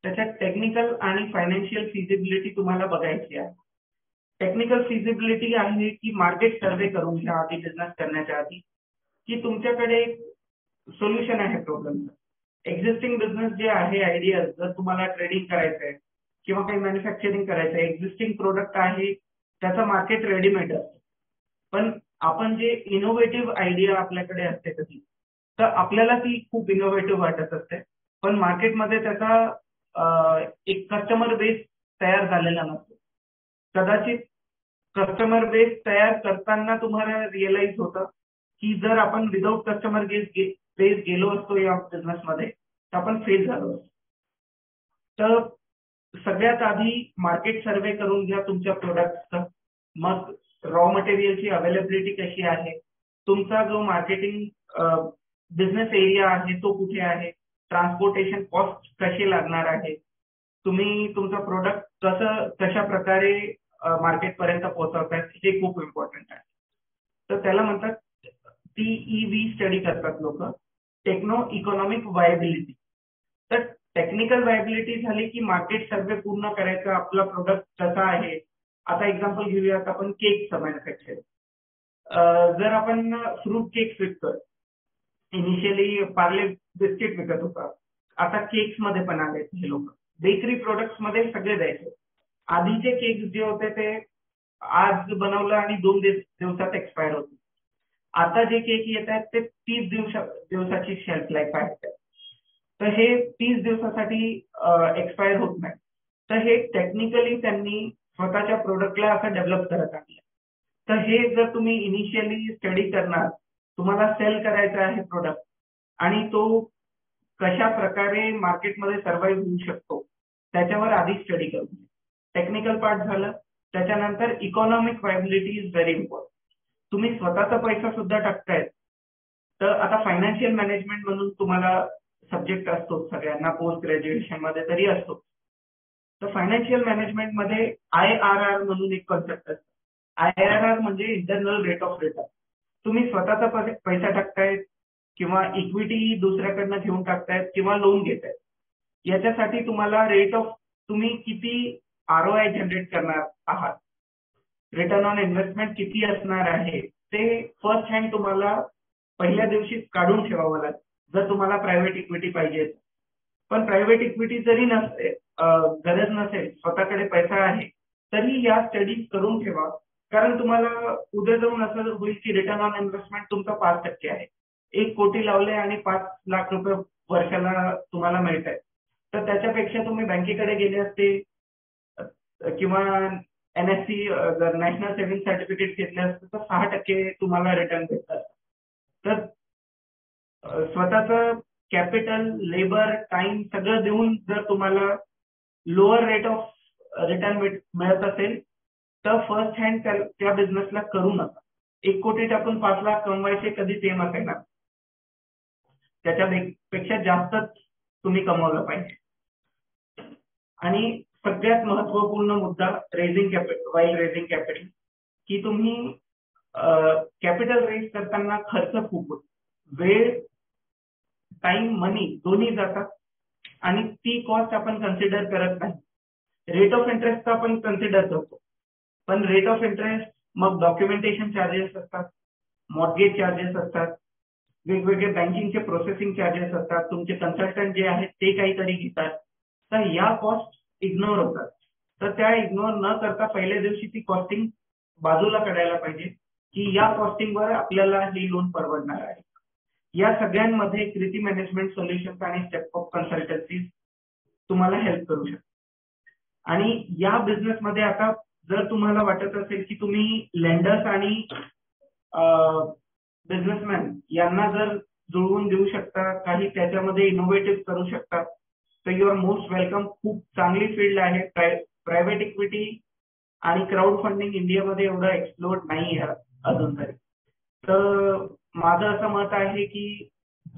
त्याच्यात टेक्निकल आणि फायनान्शियल फिजिबिलिटी तुम्हाला बघायची आहे. टेक्निकल फिजिबिलिटी आहे की मार्केट सर्वे करून घ्या आधी बिझनेस करण्याच्या आधी की तुमच्याकडे सोल्युशन आहे प्रॉब्लेमचं. एक्झिस्टिंग बिझनेस जे आहे, आयडिया जर तुम्हाला ट्रेडिंग करायचं आहे किंवा काही मॅन्युफॅक्चरिंग करायचं आहे, एक्झिस्टिंग प्रोडक्ट आहे त्याचं मार्केट रेडीमेड असतं. पण आपण जे इनोव्हेटिव्ह आयडिया आपल्याकडे असते कधी, तर आपल्याला ती खूप इनोव्हेटिव्ह वाटत असते पण मार्केटमध्ये त्याचा एक कस्टमर बेस तयार झालेला नसतो. कदाचित कस्टमर बेस तयार करताना तुम्हाला रिअलाइज होतं की जर आपण विदाउट कस्टमर बेस गेलो असतो या बिझनेसमध्ये तर आपण फेल झालो असतो. तर सगळ्यात आधी मार्केट सर्वे करून घ्या तुमच्या प्रोडक्टचं. मग रॉ मटेरियलची अवेलेबिलिटी कशी आहे, तुमचा जो मार्केटिंग बिझनेस एरिया आहे तो कुठे आहे, ट्रान्सपोर्टेशन कॉस्ट कशी लागणार आहे, तुम्ही तुमचं प्रोडक्ट कशा प्रकारे मार्केटपर्यंत पोहोचवताय हे खूप इम्पॉर्टंट आहे. तर त्याला म्हणतात TEV स्टडी करतात लोक, टेक्नो इकॉनॉमिक व्हायबिलिटी. तर टेक्निकल व्हायबिलिटी झाली की मार्केट सर्वे पूर्ण करायचा, आपला प्रोडक्ट कसा आहे. आता एक्झाम्पल घेऊयात आपण केकचं मॅन्युफॅक्चरिंग. जर आपण फ्रूट केक्स विकतोय, इनिशियली पार्ले बिस्किट विकत होता, आता केक्स मध्ये पण आले हे लोक. बेकरी प्रोडक्ट्स मध्ये सगळे द्यायचे. आधीचे केक्स जे होते ते आज बनवलं आणि 2 दिवसात एक्सपायर होते. आता जे केक येत आहेत ते 30 दिवसाची शेल्फ लाईफ आहे. तर हे 30 दिवसासाठी एक्सपायर होत नाही. तर हे टेक्निकली त्यांनी स्वतःच्या प्रोडक्टला असं डेव्हलप करत आणलं. तर हे जर तुम्ही इनिशियली स्टडी करणार, तुम्हाला सेल करायचा आहे प्रोडक्ट आणि तो कशा प्रकारे मार्केटमध्ये सर्व्हाइव्ह होऊ शकतो त्याच्यावर आधी स्टडी करू. टेक्निकल पार्ट झालं, त्याच्यानंतर इकॉनॉमिक व्हायबिलिटी इज व्हेरी इम्पॉर्टंट. तुम्ही स्वतःचा पैसा सुद्धा टाकतायत. तर आता फायनान्शियल मॅनेजमेंट म्हणून तुम्हाला सब्जेक्ट असतो सगळ्यांना पोस्ट ग्रॅज्युएशन मध्ये तरी असतो. तर फायनान्शियल मॅनेजमेंट मध्ये IRR म्हणून एक कॉन्सेप्ट असतो. IRR म्हणजे इंटरनल रेट ऑफ रिटर्न. तुम्ही स्वतःचा पैसा टाकतायत किंवा इक्विटी दुसऱ्याकडनं घेऊन टाकतायत किंवा लोन घेतायत, याच्यासाठी तुम्हाला रेट ऑफ तुम्ही किती ROI जनरेट करणार आहात, रिटर्न ऑन इन्व्हेस्टमेंट किती असणार आहे, ते फर्स्ट हँड तुम्हाला पहिल्या दिवशी काढून ठेवावं लागेल जर तुम्हाला प्रायव्हेट इक्विटी पाहिजे. पण प्रायव्हेट इक्विटी जरी नसेल, गरज नसेल, स्वतःकडे पैसा आहे, तरी या स्टडीज करून ठेवा. कारण तुम्हाला उद्या जाऊन असं होईल की रिटर्न ऑन इन्व्हेस्टमेंट तुमचा 5% आहे. 1 कोटी लावले आणि 5 लाख रुपये वर्षाला तुम्हाला मिळत आहेत. तर त्याच्यापेक्षा तुम्ही बँकेकडे गेले असते किंवा NSC नॅशनल सेव्हिंग सर्टिफिकेट घेतले असते तर 6% तुम्हाला रिटर्न भेटतात. तर स्वतःचं कॅपिटल, लेबर, टाइम सगळं देऊन जर तुम्हाला लोअर रेट ऑफ रिटर्न मिळत असेल तर फर्स्ट हँड त्या बिझनेसला करू नका. 1 कोटी टाकून 5 लाख कमवायचे कधी ते नसेल, त्याच्यापेक्षा जास्तच तुम्ही कमवलं पाहिजे. आणि सगळ्यात महत्वपूर्ण मुद्दा रेझिंग कॅपिटल, की तुम्ही कॅपिटल रेज करताना खर्च खूप होतो. वेळ, टाइम, मनी दोन्ही जातात आणि ती कॉस्ट आपण कन्सिडर करत नाही. रेट ऑफ इंटरेस्ट आपण कन्सिडर करतो, पण रेट ऑफ इंटरेस्ट मग डॉक्युमेंटेशन चार्जेस असतात, मॉर्गेज चार्जेस असतात, वेगवेगळे बँकिंगचे प्रोसेसिंग चार्जेस असतात, तुमचे कन्सल्टंट जे आहेत ते काहीतरी घेतात. तर या कॉस्ट इग्नोर होतात. तर त्या इग्नोर न करता पहिल्या दिवशी ती कॉस्टिंग बाजूला काढायला पाहिजे की या कॉस्टिंगवर आपल्याला ही लोन परवडणार आहे. या सगळ्यांमध्ये कृती मॅनेजमेंट सोल्युशन्स आणि स्टेप ऑफ कन्सल्टन्सी तुम्हाला हेल्प करू शकतात. आणि या बिझनेसमध्ये आता जर तुम्हाला वाटत असेल की तुम्ही लेंडर्स आणि बिझनेसमॅन यांना जर जुळवून देऊ शकता, काही त्याच्यामध्ये इनोव्हेटिव्ह करू शकता, तर यू आर मोस्ट वेलकम. खूप चांगली फील्ड आहे. प्रायव्हेट इक्विटी आणि क्राऊड फंडिंग इंडियामध्ये एवढं एक्सप्लोर नाही आहे अजून तरी. तर माझं असं मत आहे की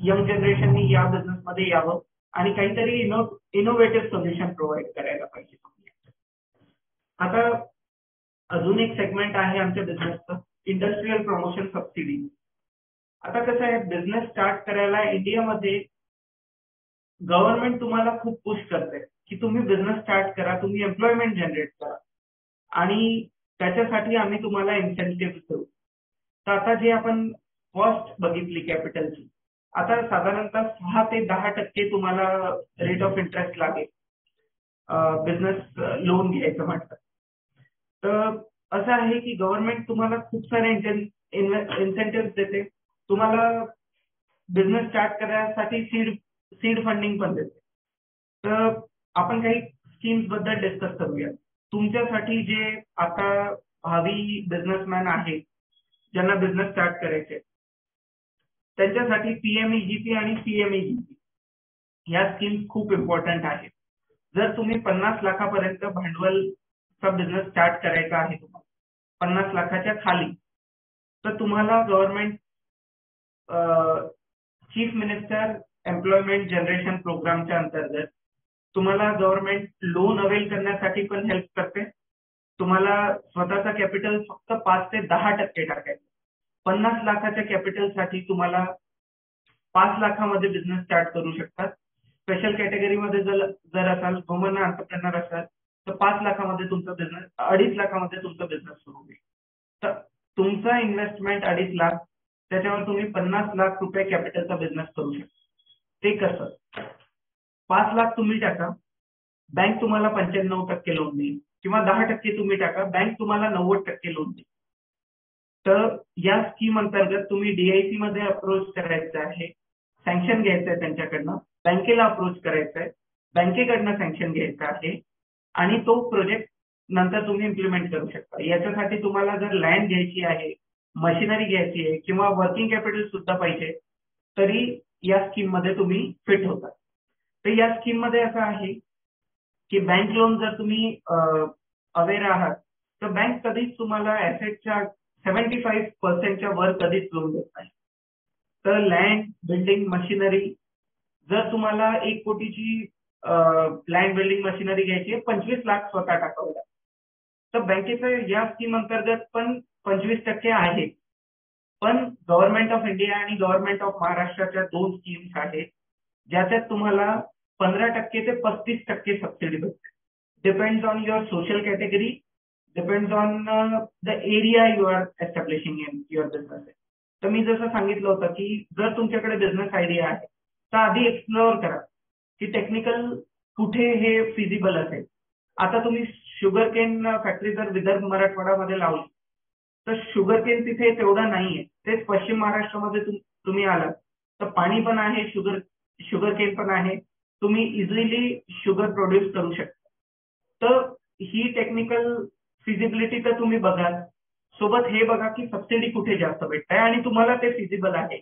यंग जनरेशननी या बिझनेसमध्ये यावं आणि काहीतरी इनोव्हेटिव्ह सोल्युशन प्रोव्हाइड करायला पाहिजे. आता अजून एक सेगमेंट आहे आमच्या बिझनेसचं, इंडस्ट्रियल प्रमोशन सबसिडी. आता कसं आहे, बिझनेस स्टार्ट करायला इंडियामध्ये गव्हर्नमेंट तुम्हाला खूप पुश करते की तुम्ही बिझनेस स्टार्ट करा, तुम्ही एम्प्लॉयमेंट जनरेट करा आणि त्याच्यासाठी आम्ही तुम्हाला इन्सेंटिव्ह देऊ. तर आता जे आपण कॉस्ट बघितली कॅपिटलची, आता साधारणतः 6 ते 10% तुम्हाला रेट ऑफ इंटरेस्ट लागेल बिझनेस लोन घ्यायचं म्हटलं. तर असं आहे की गव्हर्नमेंट तुम्हाला खूप सारे इन्सेंटिव्ह देते, तुम्हाला बिझनेस स्टार्ट करण्यासाठी सीड फंडिंग पण देते. तर आपण काही स्कीम्स बद्दल डिस्कस करूया. तुमच्यासाठी जे आता भावी बिझनेसमॅन आहेत ज्यांना बिझनेस स्टार्ट करायचे त्यांच्यासाठी पीएमईजीपी आणि सीएमईजीपी या स्कीम खूप इम्पॉर्टंट आहेत. जर तुम्ही 50 लाखापर्यंत भांडवलचा बिझनेस स्टार्ट करायचा आहे तुम्हाला 50 लाखाच्या खाली, तर तुम्हाला government chief minister employment generation प्रोग्रामच्या अंतर्गत तुम्हाला गव्हर्नमेंट लोन अवेल करण्यासाठी पण हेल्प करते. तुम्हाला स्वतःचा कॅपिटल फक्त 5 ते 10% टाकायचं. 50 लाखाच्या कॅपिटलसाठी तुम्हाला 5 लाखामध्ये बिझनेस स्टार्ट करू शकतात. स्पेशल कॅटेगरीमध्ये जर असाल, वुमन एंटरप्रेन्योर असाल, तर 5 लाखामध्ये तुमचा बिझनेस 2.5 लाखामध्ये तुमचा बिझनेस सुरू होईल. तर तुमचा इन्व्हेस्टमेंट 2.5 लाख, त्याच्यावर तुम्ही 50 लाख रुपये कॅपिटलचा बिझनेस करू शकता. ते कसं? 5 लाख तुम्ही टाका, बँक तुम्हाला 95% लोन देईल, किंवा 10% तुम्ही टाका, बँक तुम्हाला 90% लोन देईल. तर या स्कीम अंतर्गत तुम्ही डीआयसी मध्ये अप्रोच करायचं आहे, सँक्शन घ्यायचं आहे त्यांच्याकडनं, बँकेला अप्रोच करायचं आहे, बँकेकडनं सँक्शन घ्यायचं आहे आणि तो प्रोजेक्ट नंतर तुम्ही इम्प्लिमेंट करू शकता. याच्यासाठी तुम्हाला जर लँड घ्यायची आहे, मशिनरी घ्यायची आहे किंवा वर्किंग कॅपिटल सुद्धा पाहिजे तरी या स्कीम मध्ये तुम्ही फिट होता. तर या स्कीम मध्ये असं आहे की बँक लोन जर तुम्ही अवेअर आहात तर बँक कधीच तुम्हाला ऍसेटच्या 75% वर कधीच लोन देत नाही. तर लँड, बिल्डिंग, मशिनरी जर तुम्हाला 1 कोटीची लँड, बिल्डिंग, मशिनरी घ्यायची आहे, 25 लाख स्वतः टाकावं लागतं. तर बँकेचं या स्कीम अंतर्गत पण 25% आहे. पण गव्हर्नमेंट ऑफ इंडिया आणि गव्हर्नमेंट ऑफ महाराष्ट्राच्या 2 स्कीम्स आहेत ज्याच्यात तुम्हाला 15% ते 35% सबसिडी भेटते. Depends on your social category, depends on the area you are establishing in your business. तर मी जसं सांगितलं होतं की जर तुमच्याकडे बिझनेस आयडिया आहे तर आधी एक्सप्लोअर करा की टेक्निकल कुठे हे फिजिबल असेल. आता तुम्ही शुगर केन फॅक्टरी जर विदर्भ मराठवाड्यामध्ये लावली तर शुगर केन तिथे तेवढं नाहीये. तेच पश्चिम महाराष्ट्रामध्ये तुम्ही आलात तर पाणी पण आहे, शुगर केन पण आहे, तुम्ही इझिली शुगर प्रोड्यूस करू शकता. तर ही टेक्निकल फिजिबिलिटी तर तुम्ही बघा, सोबत हे बघा की सबसिडी कुठे जास्त भेटत आहे आणि तुम्हाला ते फिजिबल आहे.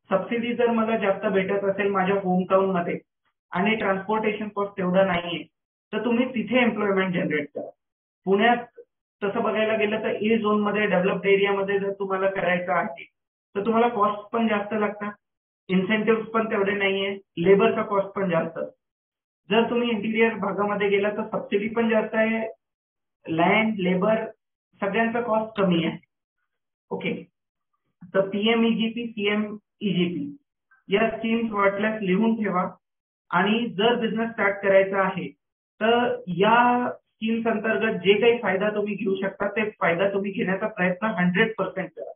सबसिडी जर मला जास्त भेटत असेल माझ्या होमटाऊन मध्ये आणि ट्रान्सपोर्टेशन कॉस्ट तेवढा नाहीये तर तुम्ही तिथे एम्प्लॉयमेंट जनरेट करा. पुण्यात तसं बघायला गेलं तर ए झोन मध्ये, डेव्हलप्ड एरियामध्ये जर तुम्हाला करायचं आहे तर तुम्हाला कॉस्ट पण जास्त लागतात, इन्सेंटिव्ह पण तेवढे नाहीये, लेबरचा कॉस्ट पण जास्त. जर तुम्ही इंटिरियर भागामध्ये गेला तर सबसिडी पण जास्त आहे, लँड, लेबर सगळ्यांचा कॉस्ट कमी आहे. ओके, तर पीएमईजीपी, सीएमईजीपी या स्कीम्स वाटल्यास लिहून ठेवा आणि जर बिझनेस स्टार्ट करायचा आहे तर या स्कीम्स अंतर्गत जे काही फायदा तुम्ही घेऊ शकता ते फायदा तुम्ही घेण्याचा प्रयत्न 100% करा.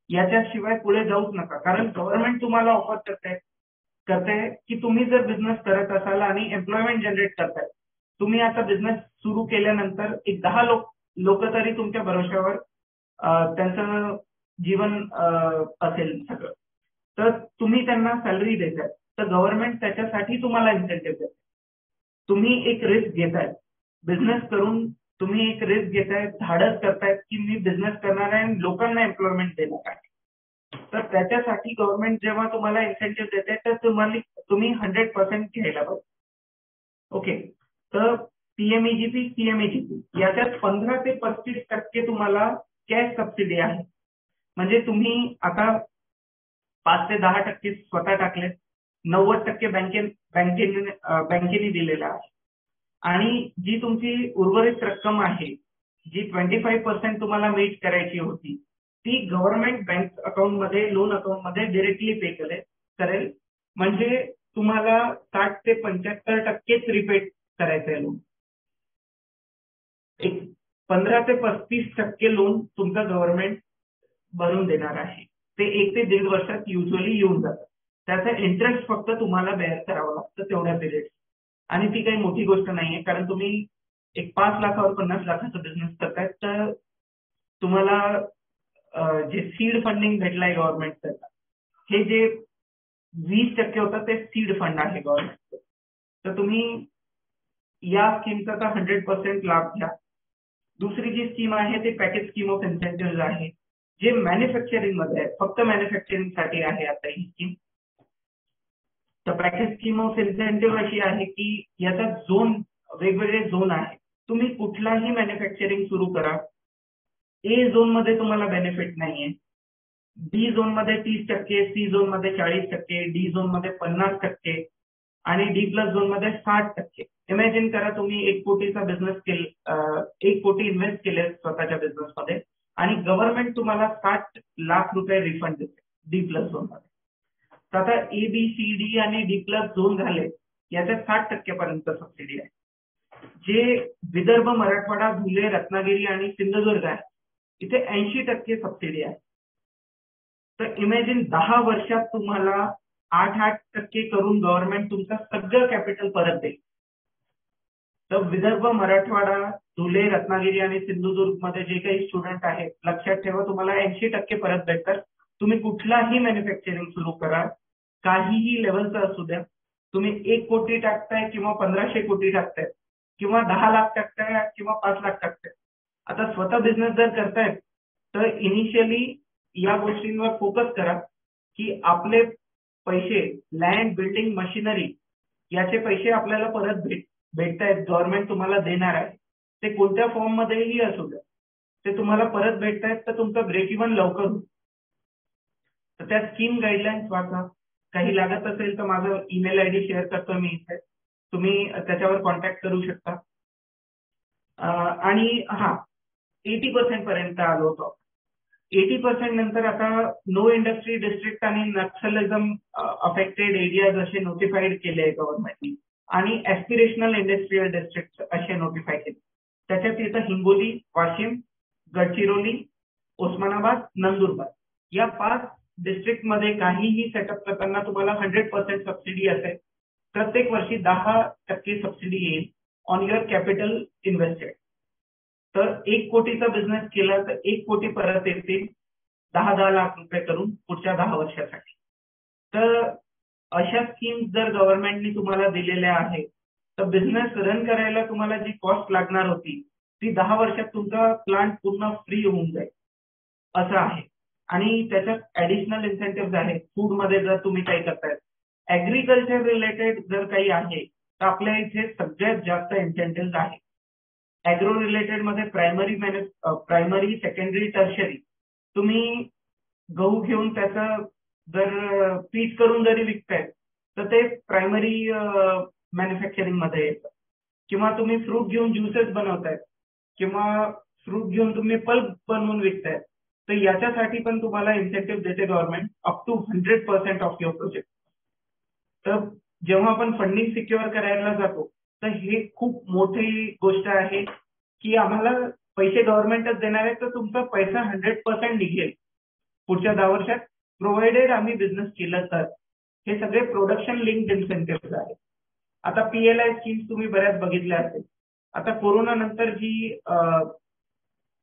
याच्याशिवाय पुढे जाऊच नका, कारण गव्हर्नमेंट तुम्हाला ऑफर करते की तुम्ही जर बिझनेस करत असाल आणि एम्प्लॉयमेंट जनरेट करताय, तुम्ही आता बिझनेस सुरू केल्यानंतर एक 10 लोक तरी तुमच्या भरोश्यावर त्यांचं जीवन असेल सगळं, तर तुम्ही त्यांना सॅलरी देताय तर गव्हर्नमेंट त्याच्यासाठी तुम्हाला इन्सेंटिव्ह देते. तुम्ही एक रिस्क घेताय बिझनेस करून, तुम्ही एक रिस्क घेताय, धाडस करतायत की मी बिझनेस करणार आहे आणि लोकांना एम्प्लॉयमेंट देणार आहे. तर त्याच्यासाठी गव्हर्नमेंट जेव्हा तुम्हाला इन्सेंटिव्ह देते तर तुम्ही 100% घ्यायला पाहिजे. ओके, तर पीएमईजीपी, सीएमईजीपी याच्यात 15 ते 35% तुम्हाला कॅश सबसिडी आहे. म्हणजे तुम्ही आता 5 ते 10% स्वतः टाकले, 90% बँकेने दिलेला आहे आणि जी तुमची उर्वरित रक्कम आहे, जी 25% तुम्हाला मीट करायची होती, ती गव्हर्नमेंट बँक अकाउंट मध्ये, लोन अकाउंट मध्ये डायरेक्टली पे करेल. म्हणजे तुम्हाला 60 ते 75% रिपेट करायचं आहे लोन. एक 15 ते 35% लोन तुमचं गव्हर्नमेंट भरून देणार आहे. ते 1 ते 1.5 वर्षात युजली येऊन जातं. त्याचा इंटरेस्ट फक्त तुम्हाला बेअर करावं लागतं तेवढ्या पिरियड, आणि ती काही मोठी गोष्ट नाहीये, कारण तुम्ही एक 5 लाखावर 50 लाखाचा बिझनेस करताय तर तुम्हाला जे सीड फंडिंग भेटलंय गव्हर्नमेंटचं, हे जे 20% होतं ते सीड फंड आहे गव्हर्नमेंटचं. तर तुम्ही या स्कीमचा 100% लाभ घ्या. दुसरी जी स्कीम आहे ते पॅकेज स्कीम ऑफ इन्सेंटिव्ह आहे, जे मॅन्युफॅक्चरिंग मध्ये आहे, फक्त मॅन्युफॅक्चरिंग साठी आहे आता ही स्कीम. तर पॅकेज स्कीम ऑफ इन्सेंटिव्ह अशी आहे की याचा झोन, वेगवेगळे झोन आहे. तुम्ही कुठलाही मॅन्युफॅक्चरिंग सुरू करा, ए झोन मध्ये तुम्हाला बेनिफिट नाहीये, बी झोन मध्ये 30%, सी झोन मध्ये 40%, डी झोन मध्ये 50% आणि डी प्लस झोन मध्ये 60%. इमॅजिन करा तुम्ही 1 कोटीचा बिझनेस केला, 1 कोटी इन्व्हेस्ट केले स्वतःच्या बिझनेस मध्ये आणि गव्हर्नमेंट तुम्हाला 60 लाख रुपये रिफंड देते डी प्लस झोन मध्ये. तर आता ए बी सी डी आणि डी प्लस झोन झाले, याच्यात 60% पर्यंत सबसिडी आहे. जे विदर्भ, मराठवाडा, धुळे, रत्नागिरी आणि सिंधुदुर्ग आहे, इथे 80% सबसिडी आहे. तर इमॅजिन 10 वर्षात तुम्हाला 8% करून गव्हर्नमेंट तुमचं सगळं कॅपिटल परत देईल. तर विदर्भ, मराठवाडा, धुळे, रत्नागिरी आणि सिंधुदुर्ग मध्ये जे काही स्टुडंट आहेत, लक्षात ठेवा तुम्हाला 80% परत भेटतात. तुम्ही कुठलाही मॅन्युफॅक्चरिंग सुरू करा, काहीही लेवलचं असू द्या. तुम्ही 1 कोटी टाकताय किंवा 1500 कोटी टाकताय किंवा 10 लाख टाकताय किंवा 5 लाख टाकताय. आता स्वतः बिझनेस जर करतायत तर इनिशियली या गोष्टींवर फोकस करा की आपले पैसे, लँड, बिल्डिंग, मशिनरी याचे पैसे आपल्याला परत भेटतायत, गव्हर्नमेंट तुम्हाला देणार आहे. ते कोणत्या फॉर्म मध्येही असू द्या, ते तुम्हाला परत भेटतायत, तर तुमचं ब्रेक इव्हन लवकर होईल. तर त्या स्कीम गाईडलाईन्स वाचा. काही लागत असेल तर माझं ईमेल आयडी शेअर करतो मी इथे, तुम्ही त्याच्यावर कॉन्टॅक्ट करू शकता. आणि 80% पर्यंत आलो होतो. 80% नंतर आता नो इंडस्ट्री डिस्ट्रिक्ट आणि नक्सलिझम अफेक्टेड एरियाज असे नोटिफाईड केले गव्हर्नमेंटनी आणि ऍस्पिरेशनल इंडस्ट्रियल डिस्ट्रिक्ट असे नोटिफाय केले. त्याच्यात येतं हिंगोली, वाशिम, गडचिरोली, उस्मानाबाद, नंदुरबार या 5 डिस्ट्रिक्ट मध्ये काहीही सेटअप करताना तुम्हाला 100% सबसिडी असेल. प्रत्येक वर्षी 10% सबसिडी येईल ऑन युअर कॅपिटल इन्व्हेस्टेड. तर 1 कोटीचा बिझनेस केला तर 1 कोटी परत येतील 10 लाख रुपये करून पुढच्या 10 वर्षासाठी. तर अशा स्कीम्स जर गव्हर्नमेंटनी तुम्हाला दिलेल्या आहेत तर बिझनेस रन करायला तुम्हाला जी कॉस्ट लागणार होती ती 10 वर्षात तुमचा प्लांट पूर्ण फ्री होऊन जाईल असं आहे. आणि त्याच्यात ऍडिशनल इन्सेंटिव्ह आहेत. फूड मध्ये जर तुम्ही काही करताय, ऍग्रिकल्चर रिलेटेड जर काही आहे तर आपल्या इथे सगळ्यात जास्त इन्सेंटिव्ह आहेत. ऍग्रो रिलेटेड मध्ये प्रायमरी, सेकंडरी, टर्शरी. तुम्ही गहू घेऊन त्याचं जर पीठ करून जरी विकताय तर ते प्रायमरी मॅन्युफॅक्चरिंग मध्ये येतं. किंवा तुम्ही फ्रूट घेऊन ज्युसेस बनवताय किंवा फ्रूट घेऊन तुम्ही पल्प बनवून विकताय, तर याच्यासाठी पण तुम्हाला इन्सेंटिव्ह देते government up to 100% of your project. तर जेव्हा आपण फंडिंग सिक्युअर करायला जातो तर हे खूप मोठी गोष्ट आहे की आम्हाला पैसे गव्हर्नमेंटच देणार आहे, तर तुमचा पैसा 100% निघेल पुढच्या 10 वर्षात, प्रोव्हाइडेड आम्ही बिझनेस केलं तर. हे सगळे प्रोडक्शन लिंक्ड इन्सेंटिव्ह आहेत. आता PLI स्कीम्स तुम्ही बऱ्याच बघितल्या असेल. आता कोरोना नंतर जी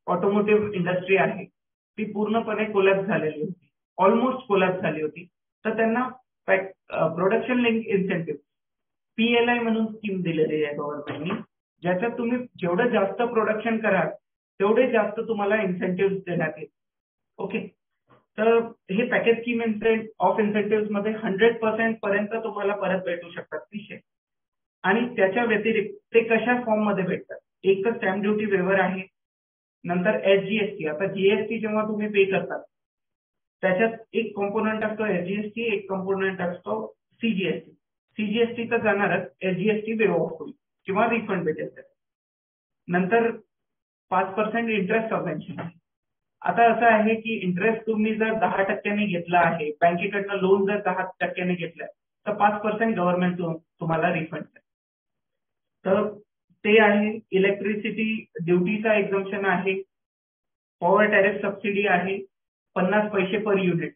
ऑटोमोटिव्ह इंडस्ट्री आहे ती पूर्णपणे कोलॅप्स झालेली होती, ऑलमोस्ट कोलॅप्स झाली होती. तर त्यांना प्रोडक्शन लिंक इन्सेंटिव्ह PLI म्हणून स्कीम दिलेली आहे गव्हर्नमेंटनी, ज्याच्यात तुम्ही जेवढं जास्त प्रोडक्शन कराल तेवढे जास्त तुम्हाला इन्सेंटिव्ह देण्यात येईल. ओके. तर हे पॅकेज स्कीम ऑफ इन्सेंटिव्ह मध्ये 100% पर्यंत तुम्हाला परत भेटू शकतात पैसे. आणि त्याच्या व्यतिरिक्त ते कशा फॉर्म मध्ये भेटतात? एक तर स्टॅम्प ड्युटी वेवर आहे, नंतर SGST. आता GST जेव्हा तुम्ही पे करतात त्याच्यात एक कॉम्पोनंट असतो SGST, एक कॉम्पोनंट असतो CGST. CGST तर जाणारच, SGST वेव ऑफ होईल किंवा रिफंड भेटेल. नंतर 5% इंटरेस्ट सबवेन्शन आहे. आता असं आहे की इंटरेस्ट तुम्ही जर 10% घेतला आहे, बँकेकडनं लोन जर 10% घेतलाय तर 5% गव्हर्नमेंट तुम्हाला रिफंड करेल. तर ते आहे. इलेक्ट्रिसिटी ड्युटीचा एक्झम्पशन आहे, पॉवर टॅरिफ सबसिडी आहे 50 पैसे पर युनिट,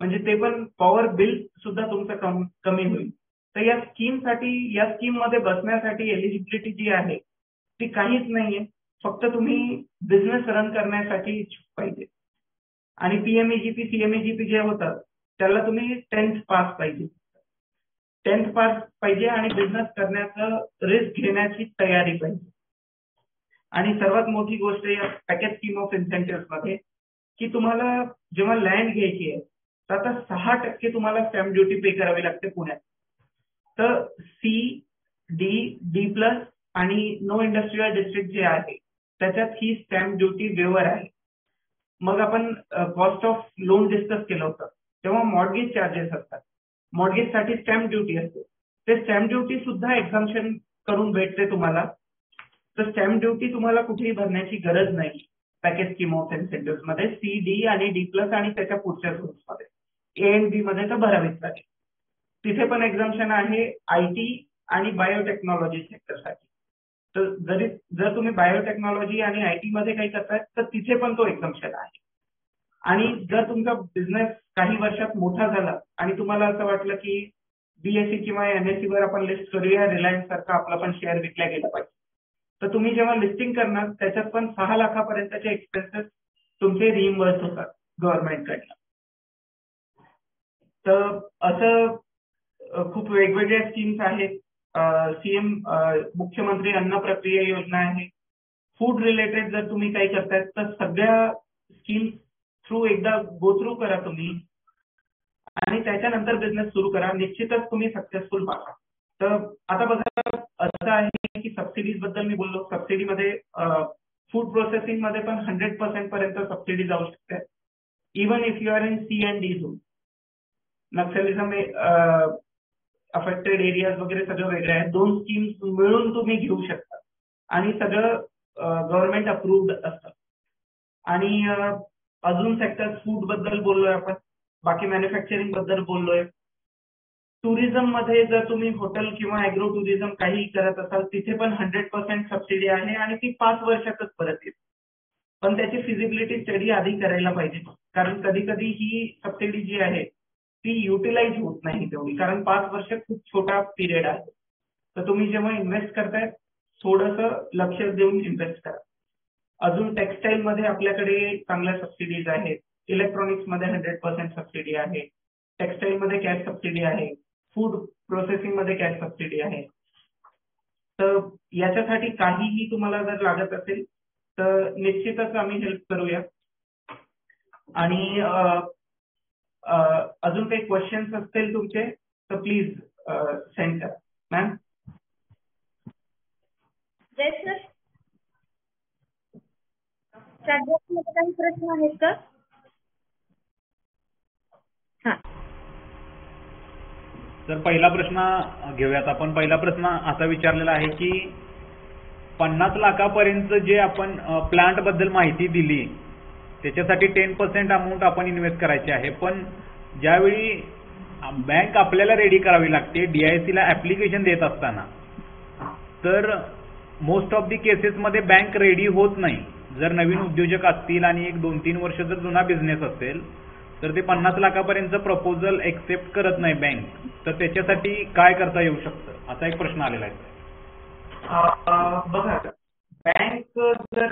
म्हणजे ते पण पॉवर बिल सुद्धा तुमचं कमी होईल. तर या स्कीम मध्ये बसण्यासाठी एलिजिबिलिटी जी आहे ती काहीच नाहीये, फक्त तुम्ही बिझनेस रन करण्यासाठी इच्छुक पाहिजे. आणि PMEGP, CMEGP जे होतं त्याला तुम्ही 10th पास पाहिजे. 10th पास पाहिजे आणि बिझनेस करण्याचं रिस्क घेण्याची तयारी पाहिजे. आणि सर्वात मोठी गोष्ट या पॅकेज स्कीम ऑफ इन्सेंटिव्ह मध्ये की तुम्हाला जेव्हा लँड घ्यायची आहे तर आता 6% तुम्हाला स्टॅम्प ड्युटी पे करावी लागते पुण्यात. तर सी, डी प्लस आणि नो इंडस्ट्रियल डिस्ट्रिक्ट जे आहे त्याच्यात ही स्टॅम्प ड्युटी वेवर आहे. मग आपण कॉस्ट ऑफ लोन डिस्कस केलं होतं तेव्हा मॉर्गेज चार्जेस असतात, मॉर्गेजसाठी स्टॅम्प ड्युटी असते, ते स्टॅम्प ड्युटी सुद्धा एक्झाम्पशन करून भेटते तुम्हाला. तर स्टॅम्प ड्युटी तुम्हाला कुठेही भरण्याची गरज नाही पॅकेज स्कीम ऑफ इन्सेंटिव्ह मध्ये. सी, डी आणि डी प्लस आणि त्याच्या पुढच्या झोन्स मध्ये ए आणि बी मध्ये तर भरावीच लागेल. तिथे पण एक्झाम्पशन आहे IT आणि बायोटेक्नॉलॉजी सेक्टरसाठी. तर जर तुम्ही बायोटेक्नॉलॉजी आणि IT मध्ये काही करताय तर तिथे पण तो एक्झाम्पशन आहे. आणि जर तुमचा बिझनेस काही वर्षात मोठा झाला आणि तुम्हाला असं वाटलं की BSE किंवा NSE वर आपण लिस्ट करूया, रिलायन्स सारखा आपला पण शेअर विकला गेला पाहिजे, तर तुम्ही जेव्हा लिस्टिंग करणार त्याच्यात पण 6 लाखापर्यंतचे एक्सपेन्सेस तुमचे रिइम्बर्स होतात गव्हर्नमेंटकडनं. तर असं खूप वेगवेगळ्या स्कीम्स आहेत. CM मुख्यमंत्री अन्न प्रक्रिया योजना आहे. फूड रिलेटेड जर तुम्ही काही करताय तर सगळ्या स्कीम्स थ्रू एकदा गो थ्रू करा तुम्ही आणि त्याच्यानंतर बिझनेस सुरू करा, निश्चितच तुम्ही सक्सेसफुल व्हाल. तर आता बघा असं आहे की सबसिडीज बद्दल मी बोललो. सबसिडीमध्ये फूड प्रोसेसिंग मध्ये पण 100% पर्यंत सबसिडी जाऊ शकते. Even if you are in C and D zone. Naxalism affected areas वगैरे सगळं वेगळं आहे. 2 स्कीम्स मिळून तुम्ही घेऊ शकता आणि सगळं गव्हर्नमेंट अप्रूव्ड असतं. आणि अजून सेक्टर फूड बद्दल बोललोय आपण, बाकी मॅन्युफॅक्चरिंग बद्दल बोललोय. टुरिझम मध्ये जर तुम्ही हॉटेल किंवा ॲग्रो टुरिझम काही करत असाल तिथे पण 100% सबसिडी आहे आणि ती 5 वर्षातच परत येते. पण त्याची फिजिबिलिटी स्टडी आधी करायला पाहिजे, कारण कधी कधी ही सबसिडी जी आहे ती युटिलाइज होत नाही तेवढी, कारण 5 वर्ष खूप छोटा पिरियड आहे. तर तुम्ही जेव्हा इन्व्हेस्ट करताय थोडंसं लक्ष देऊन इन्व्हेस्ट करा. अजून टेक्सटाईल मध्ये आपल्याकडे चांगल्या सबसिडीज आहेत. इलेक्ट्रॉनिक्स मध्ये 100% सबसिडी आहे. टेक्सटाईल मध्ये कॅश सबसिडी आहे. फूड प्रोसेसिंग मध्ये कॅश सबसिडी आहे. तर याच्यासाठी काहीही तुम्हाला जर लागत असेल तर निश्चितच आम्ही हेल्प करूया. आणि अजून काही क्वेश्चन्स असतील तुमचे तर प्लीज सेंड करा. मॅम. Yes sir. चॅटबॉक्समध्ये काही प्रश्न आहेत का? हां तर पहिला प्रश्न घेऊयात आपण. पहिला प्रश्न असा विचारलेला आहे की 50 लाखापर्यंत जे आपण प्लांट बद्दल माहिती दिली त्याच्यासाठी 10% अमाऊंट आपण इन्व्हेस्ट करायची आहे, पण ज्यावेळी बँक आपल्याला रेडी करावी लागते DIC ला ऍप्लिकेशन देत असताना, तर मोस्ट ऑफ दी केसेसमध्ये बँक रेडी होत नाही. जर नवीन उद्योजक असतील आणि 1-2-3 वर्ष जर जुना बिझनेस असेल तर ते 50 लाखापर्यंत प्रपोजल एक्सेप्ट करत नाही बँक. तर त्याच्यासाठी काय करता येऊ शकतं असा एक प्रश्न आलेला आहे. बघा, बँक जर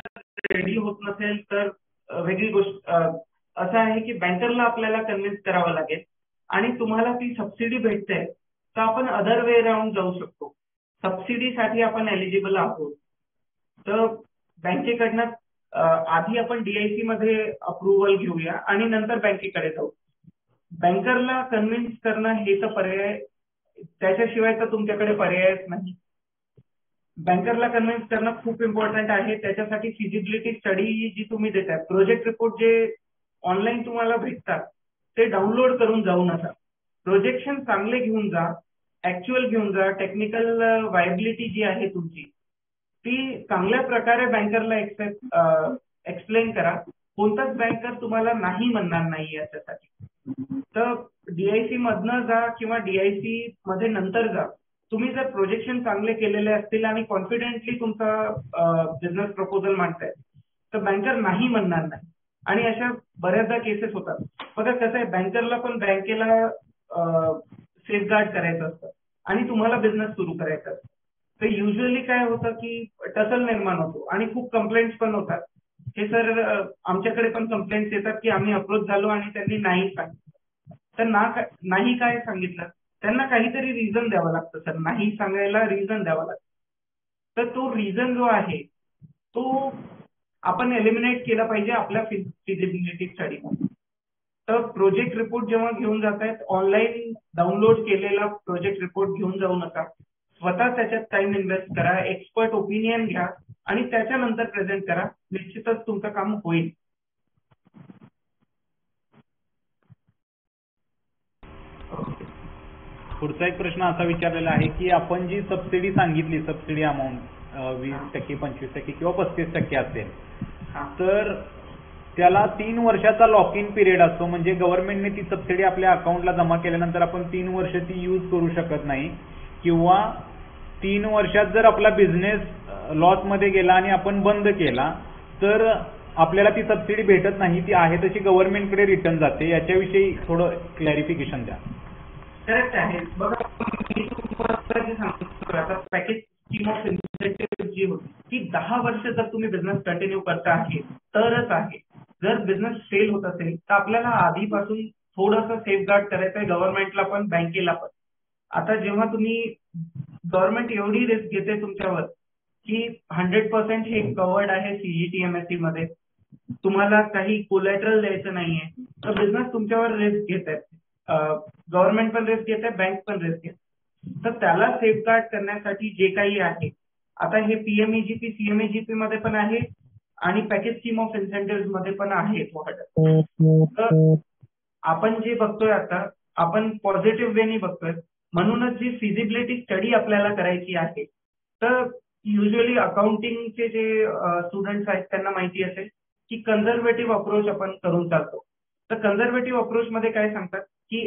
रेडी होत नसेल तर वेगळी गोष्ट असं आहे की बँकरला आपल्याला कन्व्हिन्स करावं लागेल आणि तुम्हाला ती सबसिडी भेटते तर आपण अदर वे राऊंड जाऊ शकतो. सबसिडीसाठी आपण एलिजिबल आहोत तर बँकेकडनं आधी आपण DIC मध्ये अप्रुव्हल घेऊया आणि नंतर बँकेकडे जाऊ. बँकरला कन्व्हिन्स करणं हे तर पर्याय, त्याच्याशिवाय तर तुमच्याकडे पर्यायच नाही. बँकरला कन्व्हिन्स करणं खूप इम्पॉर्टंट आहे. त्याच्यासाठी फिजिबिलिटी स्टडी जी तुम्ही देताय, प्रोजेक्ट रिपोर्ट जे ऑनलाईन तुम्हाला भेटतात ते डाउनलोड करून जाऊ नका. प्रोजेक्शन चांगले घेऊन जा, ऍक्च्युअल घेऊन जा. टेक्निकल व्हायबिलिटी जी आहे तुमची ती चांगल्या प्रकारे बँकरला एक्सप्लेन करा. कोणताच बँकर तुम्हाला नाही म्हणणार नाही याच्यासाठी. तर DIC मधनं जा किंवा DIC मध्ये नंतर जा. तुम्ही जर प्रोजेक्शन चांगले केलेले असतील आणि कॉन्फिडेंटली तुमचा बिझनेस प्रपोजल मांडताय तर बँकर नाही म्हणणार नाही. आणि अशा बऱ्याचदा केसेस होतात. बघा कसं आहे, बँकरला पण बँकेला सेफगार्ड करायचं असतं आणि तुम्हाला बिझनेस सुरू करायचा असतं. तर युजली काय होतं की टसल निर्माण होतो आणि खूप कंप्लेंट्स पण होतात. हे सर आमच्याकडे पण कंप्लेंट्स येतात की आम्ही अप्रोच झालो आणि त्यांनी नाही सांगितलं. तर नाही काय सांगितलं, त्यांना काहीतरी रिझन द्यावं लागतं सर. नाही सांगायला रिझन द्यावं लागतं. तर तो रिझन जो आहे तो आपण एलिमिनेट केला पाहिजे आपल्या फिजिबिलिटी स्टडी. तर प्रोजेक्ट रिपोर्ट जेव्हा घेऊन जातायत, ऑनलाईन डाउनलोड केलेला प्रोजेक्ट रिपोर्ट घेऊन जाऊ नका. स्वतः त्याच्यात टाइम इन्व्हेस्ट करा, एक्सपर्ट ओपिनियन घ्या आणि त्याच्यानंतर प्रेझेंट करा. निश्चितच तुमचं काम होईल. पुढचा एक प्रश्न असा विचारलेला आहे की आपण जी सबसिडी सांगितली, सबसिडी अमाऊंट 20%, 25% किंवा 35% असेल, तर त्याला 3 वर्षाचा लॉक इन पिरियड असतो. म्हणजे गव्हर्नमेंटने ती सबसिडी आपल्या अकाउंटला जमा केल्यानंतर आपण 3 वर्ष ती यूज करू शकत नाही, किंवा 3 वर्षात जर आपला बिझनेस लॉस मध्ये गेला आणि आपण बंद केला तर आपल्याला ती सबसिडी भेटत नाही, ती आहे तशी गव्हर्नमेंटकडे रिटर्न जाते. याच्याविषयी थोडं क्लॅरिफिकेशन द्या. करेक्ट आहे. बघा, मी तुम्हाला जे सांगतो आता, पॅकेज स्कीम ऑफ इन्सेंटिव्ह जी होती ती 10 वर्ष जर तुम्ही बिझनेस कंटिन्यू करता आहे तरच आहे. जर बिझनेस फेल होत असेल तर आपल्याला आधीपासून थोडंसं सेफगार्ड करायचं आहे, गव्हर्नमेंटला पण बँकेला पण. आता जेव्हा तुम्ही गव्हर्नमेंट एवढी रिस्क घेते तुमच्यावर की 100% हे कवर्ड आहे CGTMSE मध्ये, तुम्हाला काही कोलॅटरल द्यायचं नाहीये, तर बिझनेस तुमच्यावर रिस्क घेत आहे. गव्हर्नमेंट पण रिस्क घेते, बँक पण रिस्क घेते. तर त्याला सेफगार्ड करण्यासाठी जे काही आहे, आता हे PMEGP CMEGP मध्ये पण आहे आणि पॅकेज स्कीम ऑफ इन्सेंटिव्ह मध्ये पण आहे. तर आपण जे बघतोय आता, आपण पॉझिटिव्ह वेनी बघतोय. म्हणूनच जी फिजिबिलिटी स्टडी आपल्याला करायची आहे, तर युजली अकाउंटिंगचे जे स्टुडंट्स आहेत त्यांना माहिती असेल की कन्झर्वेटिव्ह अप्रोच आपण करून चालतो. तर कन्झर्वेटिव्ह अप्रोच मध्ये काय सांगतात की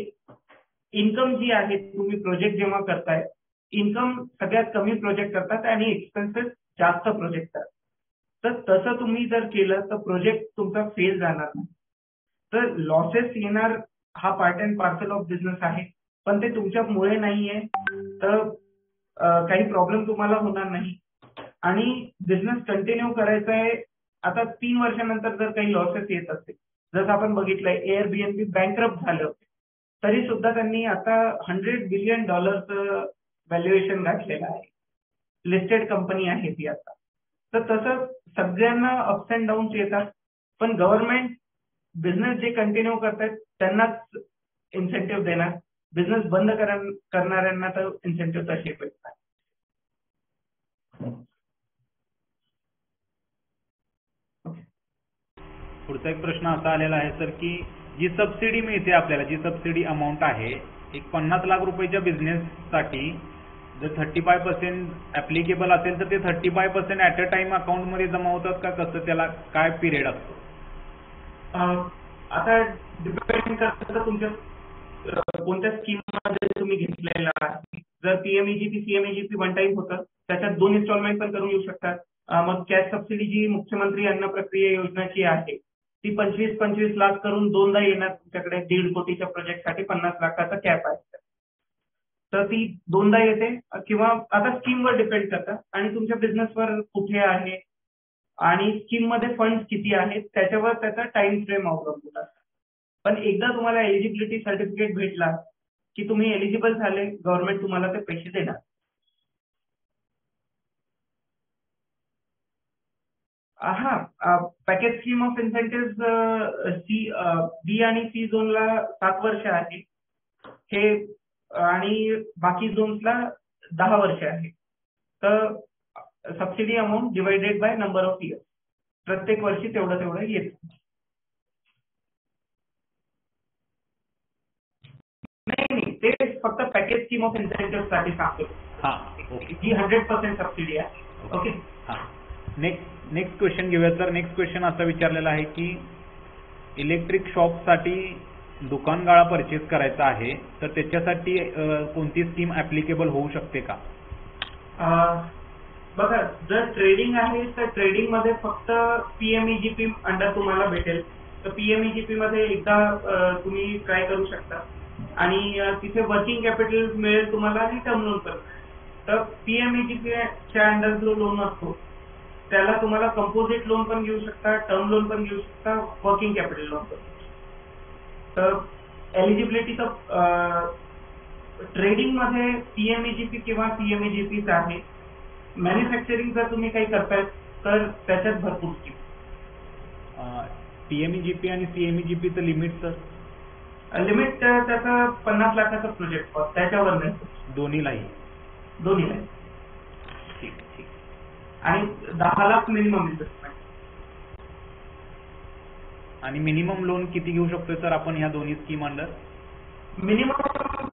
इन्कम जी आहे, तुम्ही प्रोजेक्ट जेव्हा करताय, इन्कम सगळ्यात कमी प्रोजेक्ट करतात आणि एक्सपेन्सेस जास्त प्रोजेक्ट करतात. तर तसं तुम्ही जर केलं तर प्रोजेक्ट तुमचा फेल जाणार नाही. तर लॉसेस येणार हा part and parcel of business आहे, पण ते तुमच्यामुळे नाहीये. तर काही प्रॉब्लेम तुम्हाला होणार नाही आणि बिझनेस कंटिन्यू करायचा आहे. आता 3 वर्षानंतर जर काही लॉसेस येत असतील, जसं आपण बघितलंय Airbnb बँकरप्ट झालं होते, तरी सुद्धा त्यांनी आता $100 बिलियन व्हॅल्युएशन गाठलेलं आहे. लिस्टेड कंपनी आहे ती आता. तर तसं सगळ्यांना अप्स अँड डाऊन्स येतात, पण गव्हर्नमेंट बिझनेस जे कंटिन्यू करतात त्यांनाच इन्सेंटिव्ह देणार, बिझनेस बंद करणाऱ्यांना तर इन्सेंटिव्ह तसे भेटतात. पुढचा एक प्रश्न असा आलेला आहे सर की जी सबसिडी मिळते आपल्याला, जी सबसिडी अमाऊंट आहे, एक 50 लाख रुपयाच्या बिझनेससाठी जर 35% ऍप्लिकेबल असेल तर ते 35% ऍट अ टाइम अकाउंटमध्ये जमा होतात का, कसं, त्याला काय पिरियड असतो? आता डिपेंड करतं तुमच्या कोणत्या स्कीम मध्ये तुम्ही घेतलेला आहे. जर PMEGP CMEGP वन टाइम होतं, त्याच्यात 2 इन्स्टॉलमेंट पण करून येऊ शकतात. मग कॅश सबसिडी जी मुख्यमंत्री अन्न प्रक्रिया योजनेची आहे ती 25-25 लाख करून 2दा येणार तुमच्याकडे. 1.5 कोटीच्या प्रोजेक्टसाठी 50 लाखाचा कॅप आहे, तर ती 2दा येते. किंवा आता स्कीमवर डिपेंड करतं आणि तुमच्या बिझनेसवर कुठे आहे आणि स्कीम मध्ये फंड किती आहेत त्याच्यावर त्याचा टाइम फ्रेम अवलंबून असतो. पण एकदा तुम्हाला एलिजिबिलिटी सर्टिफिकेट भेटला की तुम्ही एलिजिबल झाले, गव्हर्नमेंट तुम्हाला ते पैसे देणार. पॅकेज स्कीम ऑफ इन्सेंटिव्ह बी आणि सी झोनला 7 वर्ष आहे हे, आणि बाकी झोन्सला 10 वर्ष आहे. तर subsidy amount divided by number of years, प्रत्येक वर्षी तेवढं येत. नाही, ते फक्त पॅकेज स्कीम ऑफ इन्सेंटिव्ह साठी सांगतो जी 100% सबसिडी आहे. ओके. नेक्स्ट क्वेश्चन घेऊया सर. नेक्स्ट क्वेश्चन असा विचारलेला आहे की इलेक्ट्रिक शॉपसाठी दुकान गाळा परचेस करायचा आहे, तर त्याच्यासाठी कोणती स्कीम ऍप्लिकेबल होऊ शकते का? बघा, जर ट्रेडिंग आहे तर ट्रेडिंग मध्ये फक्त PMEGP अंडर तुम्हाला भेटेल. तर PMEGP मध्ये एकदा तुम्ही ट्राय करू शकता आणि तिथे वर्किंग कॅपिटल मिळेल तुम्हाला आणि टर्म लोन पण. तर PMEGP च्या अंडर जो लोन असतो त्याला तुम्हाला कंपोजिट लोन पण घेऊ शकता, टर्म लोन पण घेऊ शकता, वर्किंग कॅपिटल लोन पण. तर एलिजिबिलिटी तर ट्रेडिंग मध्ये PMEGP किंवा CMEGP आहे. मॅन्युफॅक्चरिंग जर तुम्ही काही करताय तर त्याच्यात भरपूर स्कीम. PMEGP आणि CMEGPचं लिमिट सर? लिमिट त्याचं 50 लाखाचं प्रोजेक्ट कॉस्ट, त्याच्यावर नाही. दोन्हीलाही? दोन्हीला. ठीक ठीक. आणि 10 लाख मिनिमम इन्व्हेस्टमेंट. आणि मिनिमम लोन किती घेऊ शकतोय सर आपण ह्या दोन्ही स्कीम अंडर? मिनिमम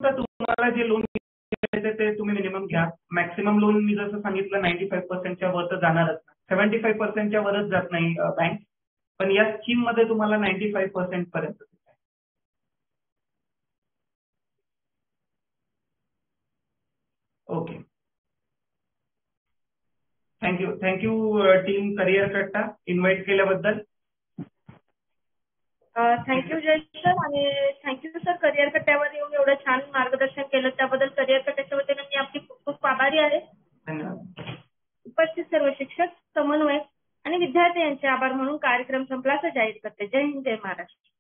तुम्हाला जे लोन घ्यायचं ते तुम्ही मिनिमम घ्या. मॅक्सिमम लोन मी जसं सांगितलं 95% वर तर जाणारच, 75% वरच जात नाही बँक, पण या स्कीम मध्ये तुम्हाला 95% पर्यंत. ओके, थँक्यू टीम करिअर कट्टा इन्व्हाइट केल्याबद्दल. थँक्यू जय सर, आणि थँक्यू सर करिअर कट्ट्यावर येऊन एवढं छान मार्गदर्शन केलं त्याबद्दल करिअर कट्ट्याच्या वतीने मी आपली खूप खूप आभारी आहे. धन्यवाद. उपस्थित सर्व शिक्षक, समन्वयक आणि विद्यार्थी यांचे आभार म्हणून कार्यक्रम संपला असं जाहीर करते. जय हिंद, जय महाराष्ट्र.